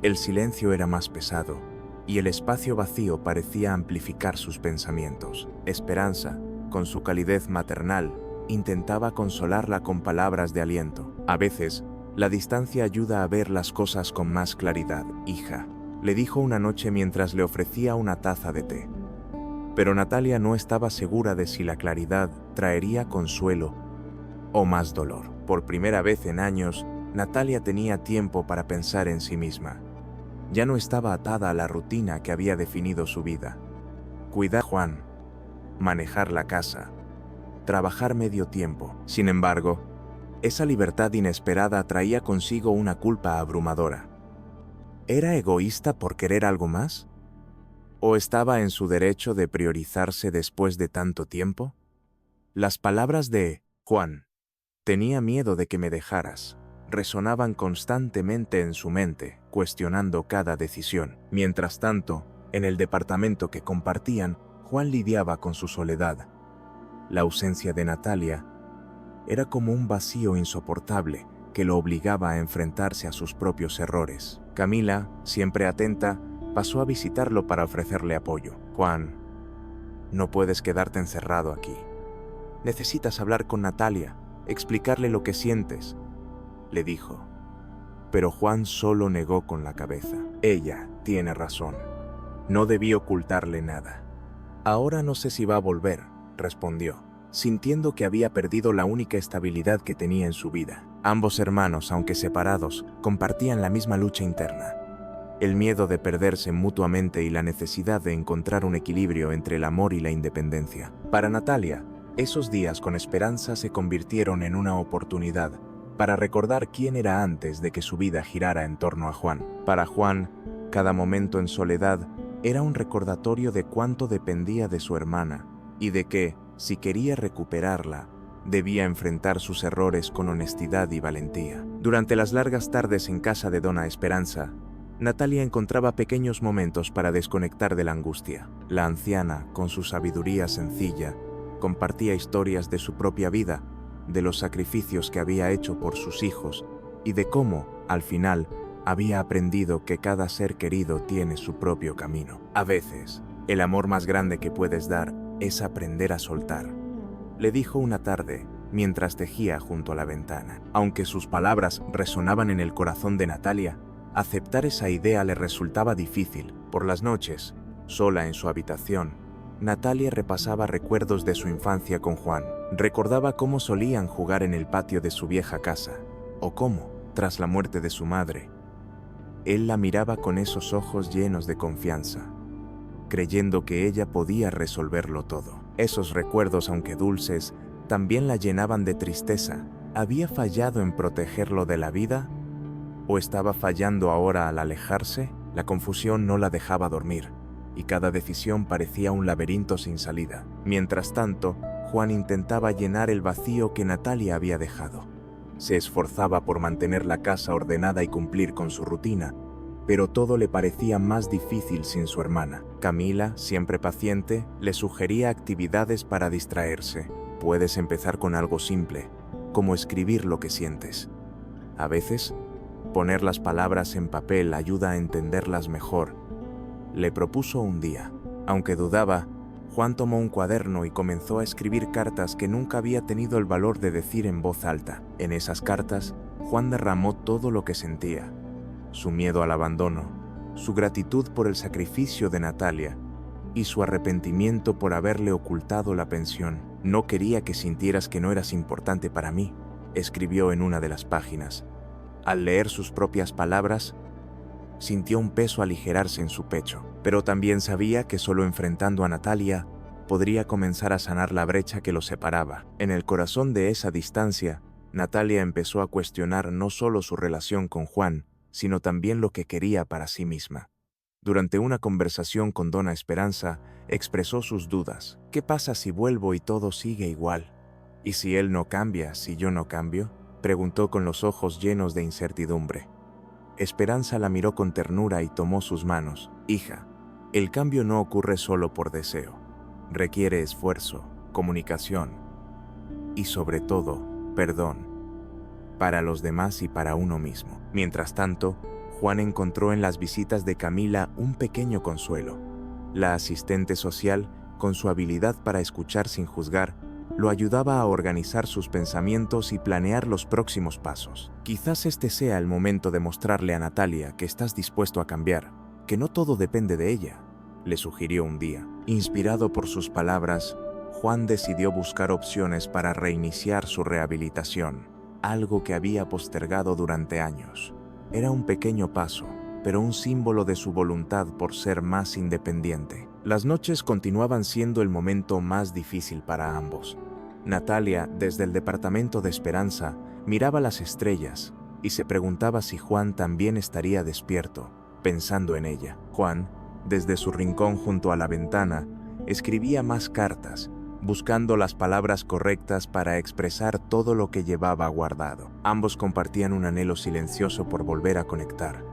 El silencio era más pesado y el espacio vacío parecía amplificar sus pensamientos. Esperanza, con su calidez maternal, intentaba consolarla con palabras de aliento. A veces, la distancia ayuda a ver las cosas con más claridad, hija, le dijo una noche mientras le ofrecía una taza de té. Pero Natalia no estaba segura de si la claridad traería consuelo o más dolor. Por primera vez en años, Natalia tenía tiempo para pensar en sí misma. Ya no estaba atada a la rutina que había definido su vida. Cuidar a Juan, manejar la casa, trabajar medio tiempo. Sin embargo, esa libertad inesperada traía consigo una culpa abrumadora. ¿Era egoísta por querer algo más? ¿O estaba en su derecho de priorizarse después de tanto tiempo? Las palabras de Juan, tenía miedo de que me dejaras, resonaban constantemente en su mente, cuestionando cada decisión. Mientras tanto, en el departamento que compartían, Juan lidiaba con su soledad. La ausencia de Natalia era como un vacío insoportable que lo obligaba a enfrentarse a sus propios errores. Camila, siempre atenta, pasó a visitarlo para ofrecerle apoyo. Juan, no puedes quedarte encerrado aquí. Necesitas hablar con Natalia, explicarle lo que sientes, le dijo. Pero Juan solo negó con la cabeza. Ella tiene razón. No debí ocultarle nada. Ahora no sé si va a volver, respondió, sintiendo que había perdido la única estabilidad que tenía en su vida. Ambos hermanos, aunque separados, compartían la misma lucha interna. El miedo de perderse mutuamente y la necesidad de encontrar un equilibrio entre el amor y la independencia. Para Natalia, esos días con Esperanza se convirtieron en una oportunidad para recordar quién era antes de que su vida girara en torno a Juan. Para Juan, cada momento en soledad era un recordatorio de cuánto dependía de su hermana y de que, si quería recuperarla, debía enfrentar sus errores con honestidad y valentía. Durante las largas tardes en casa de Dona Esperanza, Natalia encontraba pequeños momentos para desconectar de la angustia. La anciana, con su sabiduría sencilla, compartía historias de su propia vida, de los sacrificios que había hecho por sus hijos y de cómo, al final, había aprendido que cada ser querido tiene su propio camino. A veces, el amor más grande que puedes dar es aprender a soltar, le dijo una tarde mientras tejía junto a la ventana. Aunque sus palabras resonaban en el corazón de Natalia, aceptar esa idea le resultaba difícil. Por las noches, sola en su habitación, Natalia repasaba recuerdos de su infancia con Juan. Recordaba cómo solían jugar en el patio de su vieja casa, ¿O cómo, tras la muerte de su madre? Él la miraba con esos ojos llenos de confianza, creyendo que ella podía resolverlo todo. Esos recuerdos, aunque dulces, también la llenaban de tristeza. ¿Había fallado en protegerlo de la vida? ¿O estaba fallando ahora al alejarse? La confusión no la dejaba dormir, y cada decisión parecía un laberinto sin salida. Mientras tanto, Juan intentaba llenar el vacío que Natalia había dejado. Se esforzaba por mantener la casa ordenada y cumplir con su rutina, pero todo le parecía más difícil sin su hermana. Camila, siempre paciente, le sugería actividades para distraerse. Puedes empezar con algo simple, como escribir lo que sientes. A veces, poner las palabras en papel ayuda a entenderlas mejor, le propuso un día. Aunque dudaba, Juan tomó un cuaderno y comenzó a escribir cartas que nunca había tenido el valor de decir en voz alta. En esas cartas, Juan derramó todo lo que sentía: su miedo al abandono, su gratitud por el sacrificio de Natalia y su arrepentimiento por haberle ocultado la pensión. «No quería que sintieras que no eras importante para mí», escribió en una de las páginas. Al leer sus propias palabras, sintió un peso aligerarse en su pecho, pero también sabía que solo enfrentando a Natalia podría comenzar a sanar la brecha que los separaba. En el corazón de esa distancia, Natalia empezó a cuestionar no solo su relación con Juan, sino también lo que quería para sí misma. Durante una conversación con Dona Esperanza, expresó sus dudas. «¿Qué pasa si vuelvo y todo sigue igual? ¿Y si él no cambia, si yo no cambio?», preguntó con los ojos llenos de incertidumbre. Esperanza la miró con ternura y tomó sus manos. «Hija, el cambio no ocurre solo por deseo. Requiere esfuerzo, comunicación y, sobre todo, perdón, para los demás y para uno mismo». Mientras tanto, Juan encontró en las visitas de Camila un pequeño consuelo. La asistente social, con su habilidad para escuchar sin juzgar, lo ayudaba a organizar sus pensamientos y planear los próximos pasos. «Quizás este sea el momento de mostrarle a Natalia que estás dispuesto a cambiar, que no todo depende de ella», le sugirió un día. Inspirado por sus palabras, Juan decidió buscar opciones para reiniciar su rehabilitación, algo que había postergado durante años. Era un pequeño paso, pero un símbolo de su voluntad por ser más independiente. Las noches continuaban siendo el momento más difícil para ambos. Natalia, desde el departamento de Esperanza, miraba las estrellas y se preguntaba si Juan también estaría despierto, pensando en ella. Juan, desde su rincón junto a la ventana, escribía más cartas, buscando las palabras correctas para expresar todo lo que llevaba guardado. Ambos compartían un anhelo silencioso por volver a conectar,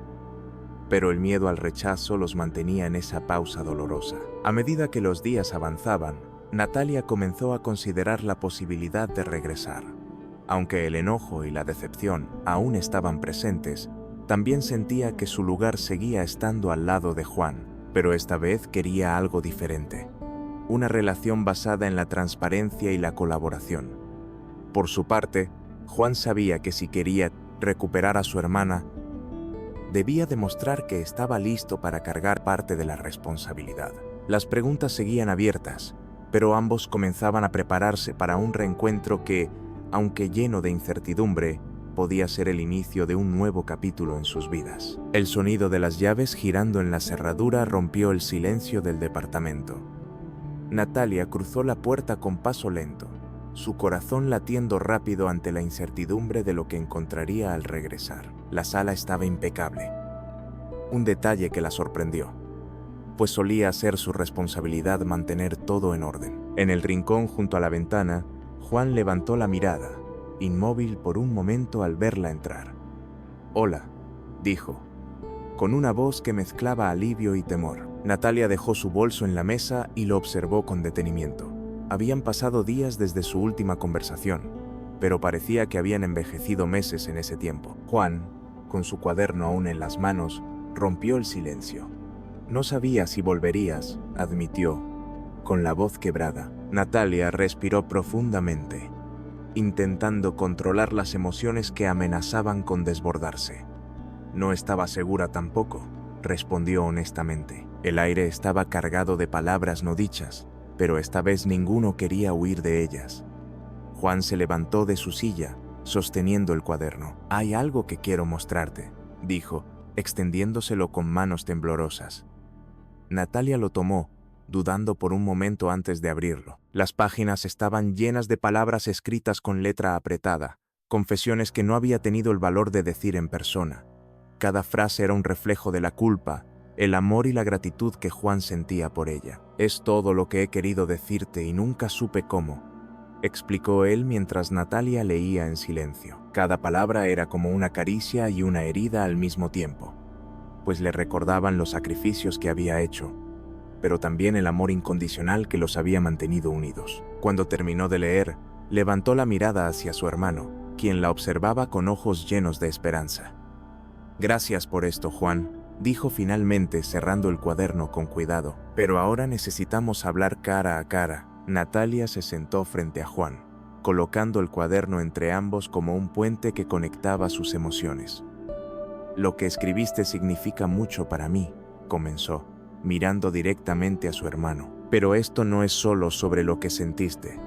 pero el miedo al rechazo los mantenía en esa pausa dolorosa. A medida que los días avanzaban, Natalia comenzó a considerar la posibilidad de regresar. Aunque el enojo y la decepción aún estaban presentes, también sentía que su lugar seguía estando al lado de Juan, pero esta vez quería algo diferente. Una relación basada en la transparencia y la colaboración. Por su parte, Juan sabía que si quería recuperar a su hermana, debía demostrar que estaba listo para cargar parte de la responsabilidad. Las preguntas seguían abiertas, pero ambos comenzaban a prepararse para un reencuentro que, aunque lleno de incertidumbre, podía ser el inicio de un nuevo capítulo en sus vidas. El sonido de las llaves girando en la cerradura rompió el silencio del departamento. Natalia cruzó la puerta con paso lento, su corazón latiendo rápido ante la incertidumbre de lo que encontraría al regresar. La sala estaba impecable, un detalle que la sorprendió, pues solía ser su responsabilidad mantener todo en orden. En el rincón junto a la ventana, Juan levantó la mirada, inmóvil por un momento al verla entrar. «Hola», dijo, con una voz que mezclaba alivio y temor. Natalia dejó su bolso en la mesa y lo observó con detenimiento. Habían pasado días desde su última conversación, pero parecía que habían envejecido meses en ese tiempo. Juan, con su cuaderno aún en las manos, rompió el silencio. «No sabía si volverías», admitió, con la voz quebrada. Natalia respiró profundamente, intentando controlar las emociones que amenazaban con desbordarse. «No estaba segura tampoco», respondió honestamente. El aire estaba cargado de palabras no dichas, pero esta vez ninguno quería huir de ellas. Juan se levantó de su silla, sosteniendo el cuaderno. «Hay algo que quiero mostrarte», dijo, extendiéndoselo con manos temblorosas. Natalia lo tomó, dudando por un momento antes de abrirlo. Las páginas estaban llenas de palabras escritas con letra apretada, confesiones que no había tenido el valor de decir en persona. Cada frase era un reflejo de la culpa, el amor y la gratitud que Juan sentía por ella. «Es todo lo que he querido decirte y nunca supe cómo», explicó él mientras Natalia leía en silencio. Cada palabra era como una caricia y una herida al mismo tiempo, pues le recordaban los sacrificios que había hecho, pero también el amor incondicional que los había mantenido unidos. Cuando terminó de leer, levantó la mirada hacia su hermano, quien la observaba con ojos llenos de esperanza. «Gracias por esto, Juan», dijo finalmente cerrando el cuaderno con cuidado. «Pero ahora necesitamos hablar cara a cara». Natalia se sentó frente a Juan, colocando el cuaderno entre ambos como un puente que conectaba sus emociones. «Lo que escribiste significa mucho para mí», comenzó, mirando directamente a su hermano. «Pero esto no es solo sobre lo que sentiste.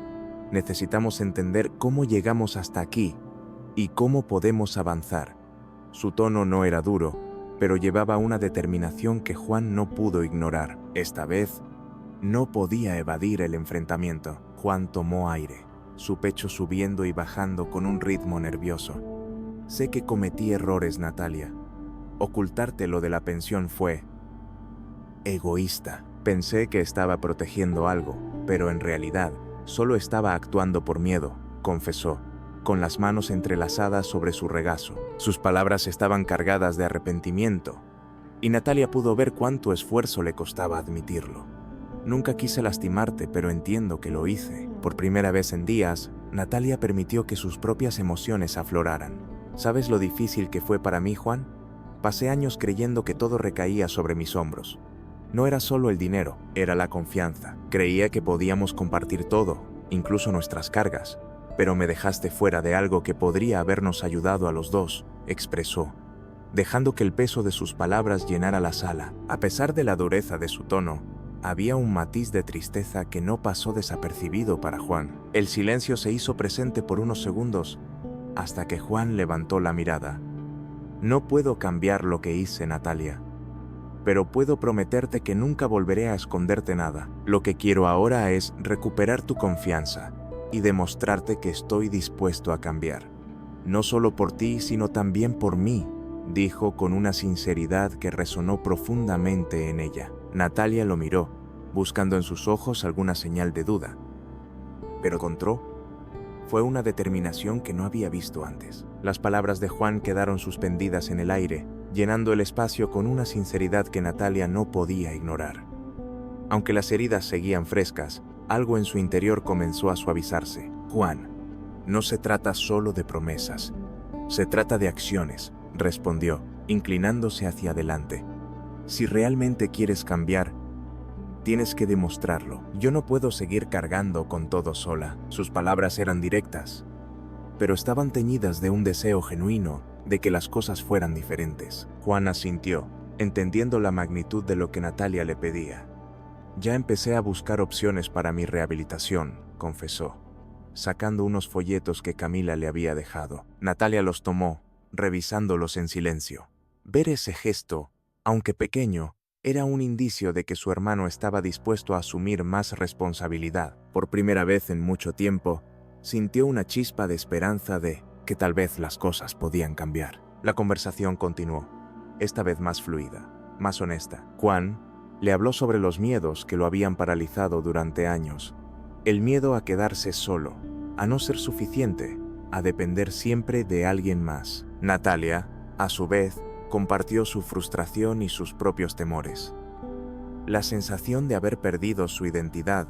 Necesitamos entender cómo llegamos hasta aquí y cómo podemos avanzar». Su tono no era duro, pero llevaba una determinación que Juan no pudo ignorar. Esta vez, no podía evadir el enfrentamiento. Juan tomó aire, su pecho subiendo y bajando con un ritmo nervioso. «Sé que cometí errores, Natalia. Ocultarte lo de la pensión fue egoísta. Pensé que estaba protegiendo algo, pero en realidad solo estaba actuando por miedo», confesó, con las manos entrelazadas sobre su regazo. Sus palabras estaban cargadas de arrepentimiento, y Natalia pudo ver cuánto esfuerzo le costaba admitirlo. «Nunca quise lastimarte, pero entiendo que lo hice». Por primera vez en días, Natalia permitió que sus propias emociones afloraran. «¿Sabes lo difícil que fue para mí, Juan? Pasé años creyendo que todo recaía sobre mis hombros. No era solo el dinero, era la confianza. Creía que podíamos compartir todo, incluso nuestras cargas. Pero me dejaste fuera de algo que podría habernos ayudado a los dos», expresó, dejando que el peso de sus palabras llenara la sala. A pesar de la dureza de su tono, había un matiz de tristeza que no pasó desapercibido para Juan. El silencio se hizo presente por unos segundos, hasta que Juan levantó la mirada. «No puedo cambiar lo que hice, Natalia, pero puedo prometerte que nunca volveré a esconderte nada. Lo que quiero ahora es recuperar tu confianza y demostrarte que estoy dispuesto a cambiar. No solo por ti, sino también por mí», dijo con una sinceridad que resonó profundamente en ella. Natalia lo miró, buscando en sus ojos alguna señal de duda. Pero encontró. Fue una determinación que no había visto antes. Las palabras de Juan quedaron suspendidas en el aire, llenando el espacio con una sinceridad que Natalia no podía ignorar. Aunque las heridas seguían frescas, algo en su interior comenzó a suavizarse. «Juan, no se trata solo de promesas, se trata de acciones», respondió, inclinándose hacia adelante. «Si realmente quieres cambiar, tienes que demostrarlo. Yo no puedo seguir cargando con todo sola». Sus palabras eran directas, pero estaban teñidas de un deseo genuino de que las cosas fueran diferentes. Juan asintió, entendiendo la magnitud de lo que Natalia le pedía. «Ya empecé a buscar opciones para mi rehabilitación», confesó, sacando unos folletos que Camila le había dejado. Natalia los tomó, revisándolos en silencio. Ver ese gesto, aunque pequeño, era un indicio de que su hermano estaba dispuesto a asumir más responsabilidad. Por primera vez en mucho tiempo, sintió una chispa de esperanza de que tal vez las cosas podían cambiar. La conversación continuó, esta vez más fluida, más honesta. Juan le habló sobre los miedos que lo habían paralizado durante años. El miedo a quedarse solo, a no ser suficiente, a depender siempre de alguien más. Natalia, a su vez, compartió su frustración y sus propios temores. La sensación de haber perdido su identidad,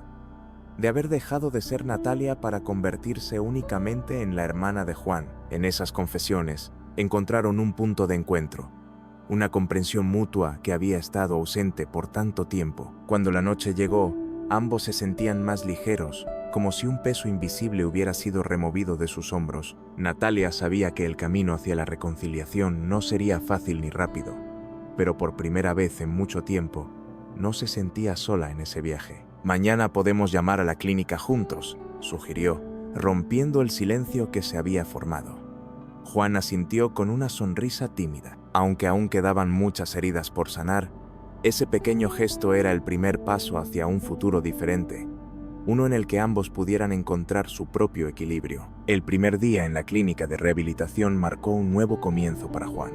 de haber dejado de ser Natalia para convertirse únicamente en la hermana de Juan. En esas confesiones, encontraron un punto de encuentro, una comprensión mutua que había estado ausente por tanto tiempo. Cuando la noche llegó, ambos se sentían más ligeros, como si un peso invisible hubiera sido removido de sus hombros. Natalia sabía que el camino hacia la reconciliación no sería fácil ni rápido, pero por primera vez en mucho tiempo, no se sentía sola en ese viaje. «Mañana podemos llamar a la clínica juntos», sugirió, rompiendo el silencio que se había formado. Juan asintió con una sonrisa tímida. Aunque aún quedaban muchas heridas por sanar, ese pequeño gesto era el primer paso hacia un futuro diferente, uno en el que ambos pudieran encontrar su propio equilibrio. El primer día en la clínica de rehabilitación marcó un nuevo comienzo para Juan.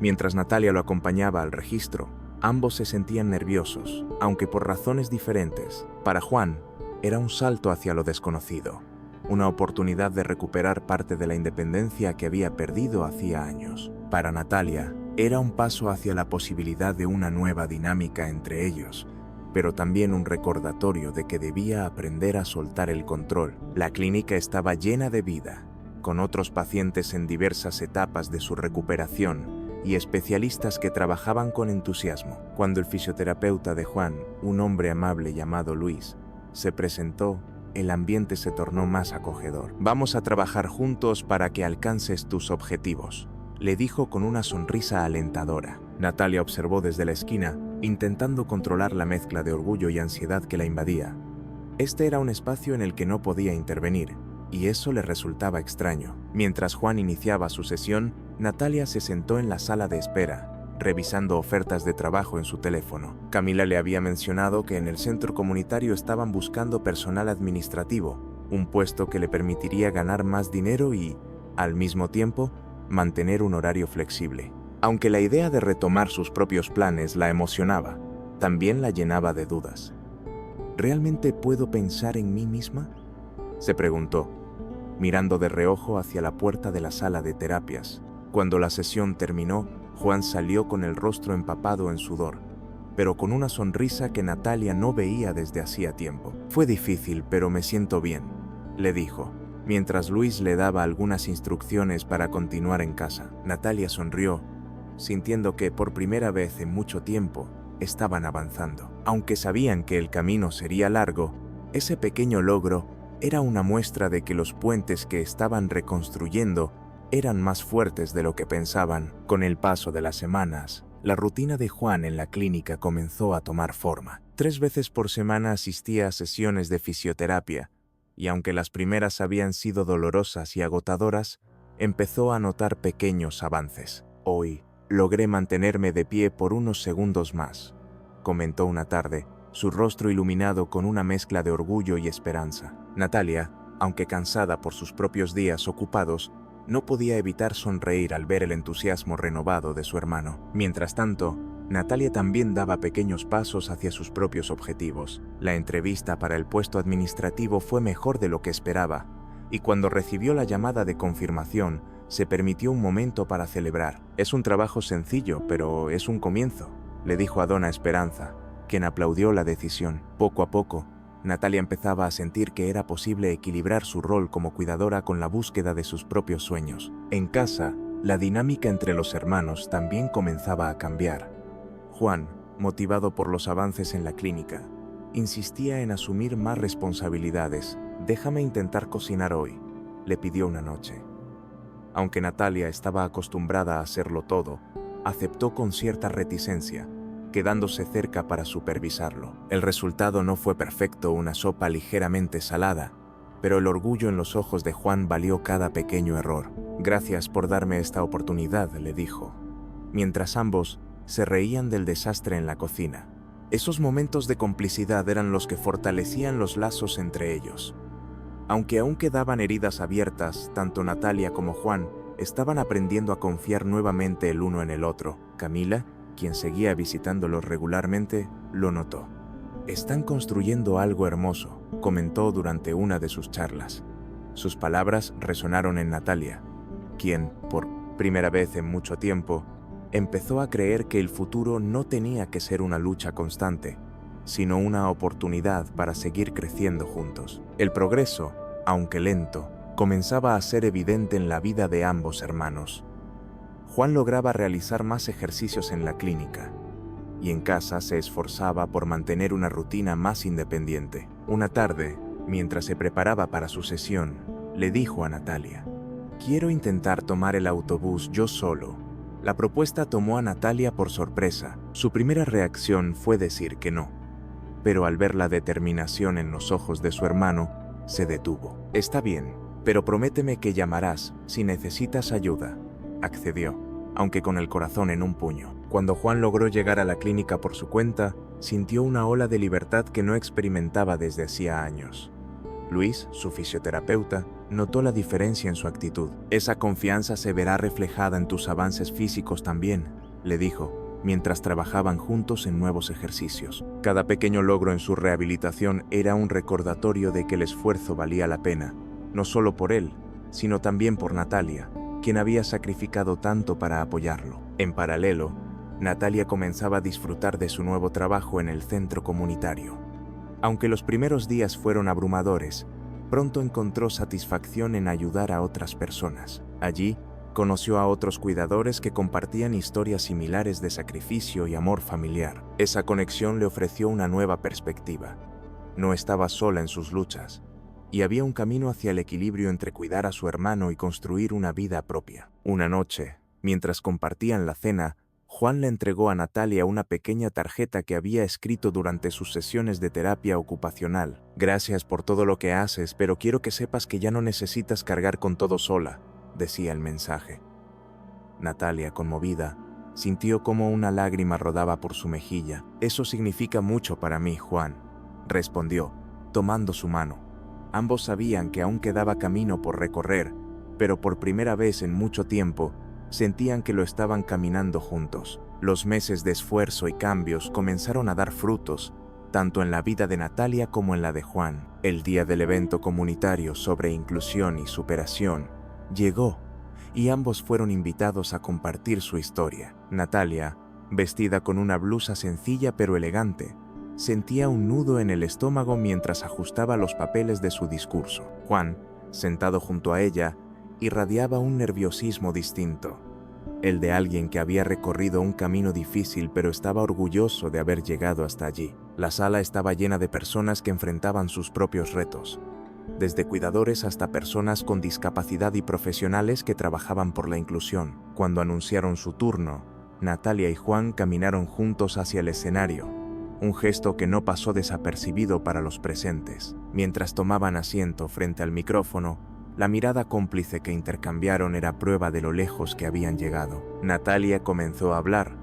Mientras Natalia lo acompañaba al registro, ambos se sentían nerviosos, aunque por razones diferentes. Para Juan, era un salto hacia lo desconocido, una oportunidad de recuperar parte de la independencia que había perdido hacía años. Para Natalia, era un paso hacia la posibilidad de una nueva dinámica entre ellos, pero también un recordatorio de que debía aprender a soltar el control. La clínica estaba llena de vida, con otros pacientes en diversas etapas de su recuperación y especialistas que trabajaban con entusiasmo. Cuando el fisioterapeuta de Juan, un hombre amable llamado Luis, se presentó, el ambiente se tornó más acogedor. «Vamos a trabajar juntos para que alcances tus objetivos», le dijo con una sonrisa alentadora. Natalia observó desde la esquina, intentando controlar la mezcla de orgullo y ansiedad que la invadía. Este era un espacio en el que no podía intervenir, y eso le resultaba extraño. Mientras Juan iniciaba su sesión, Natalia se sentó en la sala de espera, revisando ofertas de trabajo en su teléfono. Camila le había mencionado que en el centro comunitario estaban buscando personal administrativo, un puesto que le permitiría ganar más dinero y, al mismo tiempo, mantener un horario flexible. Aunque la idea de retomar sus propios planes la emocionaba, también la llenaba de dudas. ¿Realmente puedo pensar en mí misma?, se preguntó, mirando de reojo hacia la puerta de la sala de terapias. Cuando la sesión terminó, Juan salió con el rostro empapado en sudor, pero con una sonrisa que Natalia no veía desde hacía tiempo. «Fue difícil, pero me siento bien», le dijo, mientras Luis le daba algunas instrucciones para continuar en casa. Natalia sonrió, sintiendo que por primera vez en mucho tiempo estaban avanzando. Aunque sabían que el camino sería largo, ese pequeño logro era una muestra de que los puentes que estaban reconstruyendo eran más fuertes de lo que pensaban. Con el paso de las semanas, la rutina de Juan en la clínica comenzó a tomar forma. 3 veces por semana asistía a sesiones de fisioterapia, y aunque las primeras habían sido dolorosas y agotadoras, empezó a notar pequeños avances. «Hoy logré mantenerme de pie por unos segundos más», comentó una tarde, su rostro iluminado con una mezcla de orgullo y esperanza. Natalia, aunque cansada por sus propios días ocupados, no podía evitar sonreír al ver el entusiasmo renovado de su hermano. Mientras tanto, Natalia también daba pequeños pasos hacia sus propios objetivos. La entrevista para el puesto administrativo fue mejor de lo que esperaba, y cuando recibió la llamada de confirmación, se permitió un momento para celebrar. «Es un trabajo sencillo, pero es un comienzo», le dijo a Dona Esperanza, quien aplaudió la decisión. Poco a poco, Natalia empezaba a sentir que era posible equilibrar su rol como cuidadora con la búsqueda de sus propios sueños. En casa, la dinámica entre los hermanos también comenzaba a cambiar. Juan, motivado por los avances en la clínica, insistía en asumir más responsabilidades. «Déjame intentar cocinar hoy», le pidió una noche. Aunque Natalia estaba acostumbrada a hacerlo todo, aceptó con cierta reticencia, quedándose cerca para supervisarlo. El resultado no fue perfecto, una sopa ligeramente salada, pero el orgullo en los ojos de Juan valió cada pequeño error. «Gracias por darme esta oportunidad», le dijo, mientras ambos se reían del desastre en la cocina. Esos momentos de complicidad eran los que fortalecían los lazos entre ellos. Aunque aún quedaban heridas abiertas, tanto Natalia como Juan estaban aprendiendo a confiar nuevamente el uno en el otro. Camila, quien seguía visitándolos regularmente, lo notó. «Están construyendo algo hermoso», comentó durante una de sus charlas. Sus palabras resonaron en Natalia, quien, por primera vez en mucho tiempo, empezó a creer que el futuro no tenía que ser una lucha constante, sino una oportunidad para seguir creciendo juntos. El progreso, aunque lento, comenzaba a ser evidente en la vida de ambos hermanos. Juan lograba realizar más ejercicios en la clínica, y en casa se esforzaba por mantener una rutina más independiente. Una tarde, mientras se preparaba para su sesión, le dijo a Natalia: «Quiero intentar tomar el autobús yo solo». La propuesta tomó a Natalia por sorpresa. Su primera reacción fue decir que no, pero al ver la determinación en los ojos de su hermano, se detuvo. «Está bien», Pero prométeme que llamarás si necesitas ayuda. Accedió, aunque con el corazón en un puño. Cuando Juan logró llegar a la clínica por su cuenta, sintió una ola de libertad que no experimentaba desde hacía años. Luis, su fisioterapeuta, notó la diferencia en su actitud. Esa confianza se verá reflejada en tus avances físicos también, le dijo, mientras trabajaban juntos en nuevos ejercicios. Cada pequeño logro en su rehabilitación era un recordatorio de que el esfuerzo valía la pena, no solo por él, sino también por Natalia, quien había sacrificado tanto para apoyarlo. En paralelo, Natalia comenzaba a disfrutar de su nuevo trabajo en el centro comunitario. Aunque los primeros días fueron abrumadores, pronto encontró satisfacción en ayudar a otras personas. Allí, conoció a otros cuidadores que compartían historias similares de sacrificio y amor familiar. Esa conexión le ofreció una nueva perspectiva. No estaba sola en sus luchas, y había un camino hacia el equilibrio entre cuidar a su hermano y construir una vida propia. Una noche, mientras compartían la cena, Juan le entregó a Natalia una pequeña tarjeta que había escrito durante sus sesiones de terapia ocupacional. Gracias por todo lo que haces, pero quiero que sepas que ya no necesitas cargar con todo sola, decía el mensaje. Natalia, conmovida, sintió cómo una lágrima rodaba por su mejilla. Eso significa mucho para mí, Juan, respondió, tomando su mano. Ambos sabían que aún quedaba camino por recorrer, pero por primera vez en mucho tiempo, sentían que lo estaban caminando juntos. Los meses de esfuerzo y cambios comenzaron a dar frutos, tanto en la vida de Natalia como en la de Juan. El día del evento comunitario sobre inclusión y superación llegó, y ambos fueron invitados a compartir su historia. Natalia, vestida con una blusa sencilla pero elegante, sentía un nudo en el estómago mientras ajustaba los papeles de su discurso. Juan, sentado junto a ella, irradiaba un nerviosismo distinto, el de alguien que había recorrido un camino difícil pero estaba orgulloso de haber llegado hasta allí. La sala estaba llena de personas que enfrentaban sus propios retos, desde cuidadores hasta personas con discapacidad y profesionales que trabajaban por la inclusión. Cuando anunciaron su turno, Natalia y Juan caminaron juntos hacia el escenario, un gesto que no pasó desapercibido para los presentes. Mientras tomaban asiento frente al micrófono, la mirada cómplice que intercambiaron era prueba de lo lejos que habían llegado. Natalia comenzó a hablar,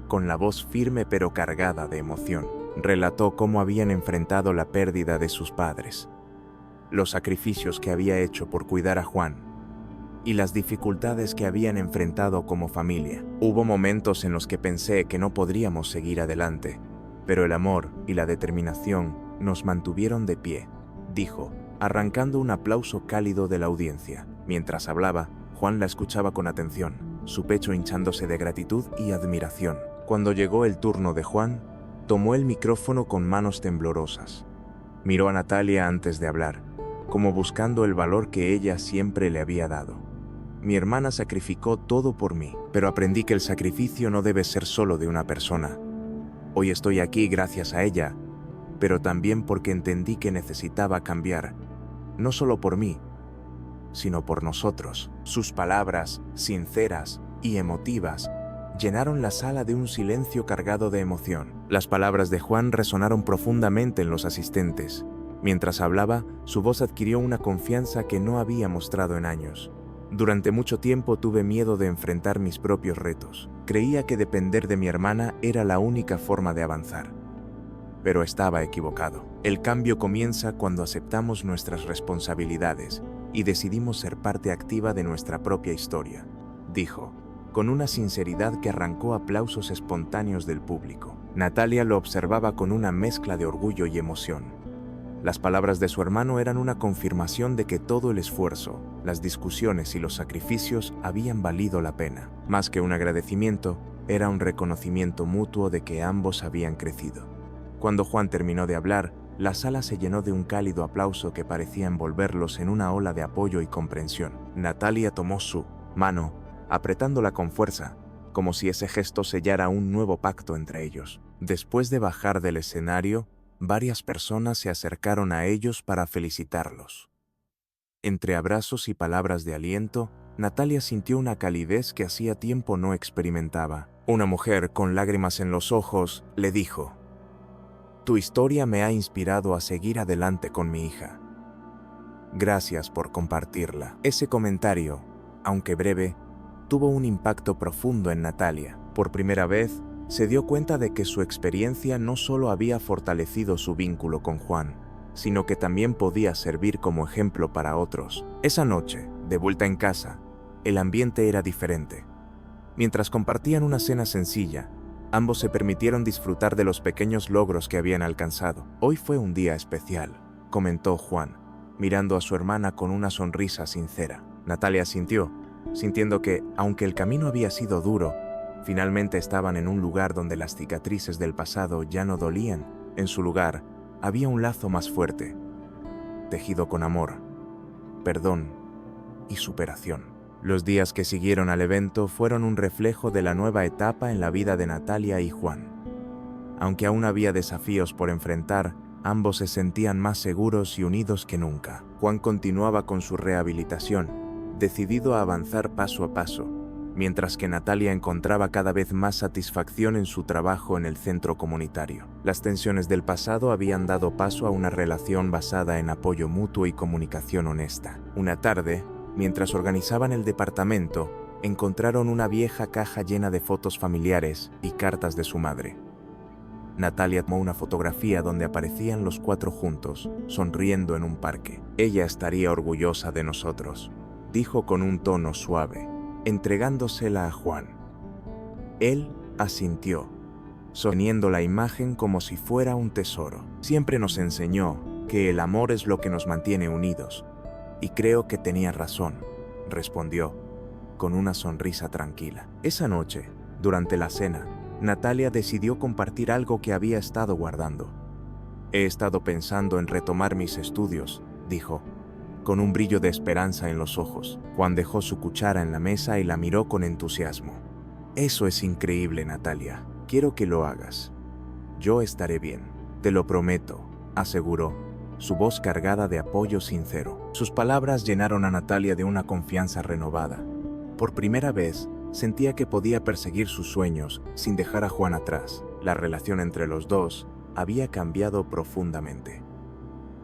con la voz firme pero cargada de emoción. Relató cómo habían enfrentado la pérdida de sus padres, los sacrificios que había hecho por cuidar a Juan y las dificultades que habían enfrentado como familia. Hubo momentos en los que pensé que no podríamos seguir adelante, pero el amor y la determinación nos mantuvieron de pie, dijo, arrancando un aplauso cálido de la audiencia. Mientras hablaba, Juan la escuchaba con atención, su pecho hinchándose de gratitud y admiración. Cuando llegó el turno de Juan, tomó el micrófono con manos temblorosas. Miró a Natalia antes de hablar, como buscando el valor que ella siempre le había dado. Mi hermana sacrificó todo por mí, pero aprendí que el sacrificio no debe ser solo de una persona. Hoy estoy aquí gracias a ella, pero también porque entendí que necesitaba cambiar, no solo por mí, sino por nosotros. Sus palabras, sinceras y emotivas, llenaron la sala de un silencio cargado de emoción. Las palabras de Juan resonaron profundamente en los asistentes. Mientras hablaba, su voz adquirió una confianza que no había mostrado en años. Durante mucho tiempo tuve miedo de enfrentar mis propios retos. Creía que depender de mi hermana era la única forma de avanzar. Pero estaba equivocado. El cambio comienza cuando aceptamos nuestras responsabilidades y decidimos ser parte activa de nuestra propia historia, dijo, con una sinceridad que arrancó aplausos espontáneos del público. Natalia lo observaba con una mezcla de orgullo y emoción. Las palabras de su hermano eran una confirmación de que todo el esfuerzo, las discusiones y los sacrificios habían valido la pena. Más que un agradecimiento, era un reconocimiento mutuo de que ambos habían crecido. Cuando Juan terminó de hablar, la sala se llenó de un cálido aplauso que parecía envolverlos en una ola de apoyo y comprensión. Natalia tomó su mano, apretándola con fuerza, como si ese gesto sellara un nuevo pacto entre ellos. Después de bajar del escenario, varias personas se acercaron a ellos para felicitarlos. Entre abrazos y palabras de aliento, Natalia sintió una calidez que hacía tiempo no experimentaba. Una mujer con lágrimas en los ojos le dijo: «Tu historia me ha inspirado a seguir adelante con mi hija». Gracias por compartirla. Ese comentario, aunque breve, tuvo un impacto profundo en Natalia. Por primera vez, se dio cuenta de que su experiencia no solo había fortalecido su vínculo con Juan, sino que también podía servir como ejemplo para otros. Esa noche, de vuelta en casa, el ambiente era diferente. Mientras compartían una cena sencilla, ambos se permitieron disfrutar de los pequeños logros que habían alcanzado. Hoy fue un día especial, comentó Juan, mirando a su hermana con una sonrisa sincera. Natalia sintió, sintiendo que, aunque el camino había sido duro, finalmente estaban en un lugar donde las cicatrices del pasado ya no dolían. En su lugar, había un lazo más fuerte, tejido con amor, perdón y superación. Los días que siguieron al evento fueron un reflejo de la nueva etapa en la vida de Natalia y Juan. Aunque aún había desafíos por enfrentar, ambos se sentían más seguros y unidos que nunca. Juan continuaba con su rehabilitación, decidido a avanzar paso a paso, mientras que Natalia encontraba cada vez más satisfacción en su trabajo en el centro comunitario. Las tensiones del pasado habían dado paso a una relación basada en apoyo mutuo y comunicación honesta. Una tarde, mientras organizaban el departamento, encontraron una vieja caja llena de fotos familiares y cartas de su madre. Natalia tomó una fotografía donde aparecían los 4 juntos, sonriendo en un parque. Ella estaría orgullosa de nosotros, dijo con un tono suave, entregándosela a Juan. Él asintió, sosteniendo la imagen como si fuera un tesoro. Siempre nos enseñó que el amor es lo que nos mantiene unidos. Y creo que tenía razón, respondió, con una sonrisa tranquila. Esa noche, durante la cena, Natalia decidió compartir algo que había estado guardando. He estado pensando en retomar mis estudios, dijo, con un brillo de esperanza en los ojos. Juan dejó su cuchara en la mesa y la miró con entusiasmo. Eso es increíble, Natalia. Quiero que lo hagas. Yo estaré bien. Te lo prometo, aseguró, su voz cargada de apoyo sincero. Sus palabras llenaron a Natalia de una confianza renovada. Por primera vez, sentía que podía perseguir sus sueños sin dejar a Juan atrás. La relación entre los dos había cambiado profundamente.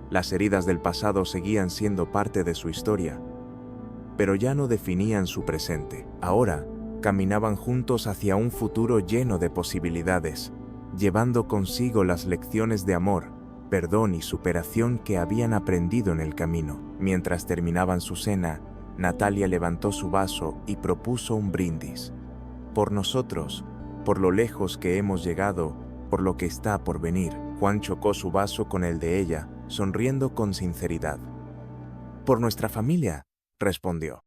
Las heridas del pasado seguían siendo parte de su historia, pero ya no definían su presente. Ahora, caminaban juntos hacia un futuro lleno de posibilidades, llevando consigo las lecciones de amor, perdón y superación que habían aprendido en el camino. Mientras terminaban su cena, Natalia levantó su vaso y propuso un brindis. Por nosotros, por lo lejos que hemos llegado, por lo que está por venir. Juan chocó su vaso con el de ella, sonriendo con sinceridad. Por nuestra familia, respondió.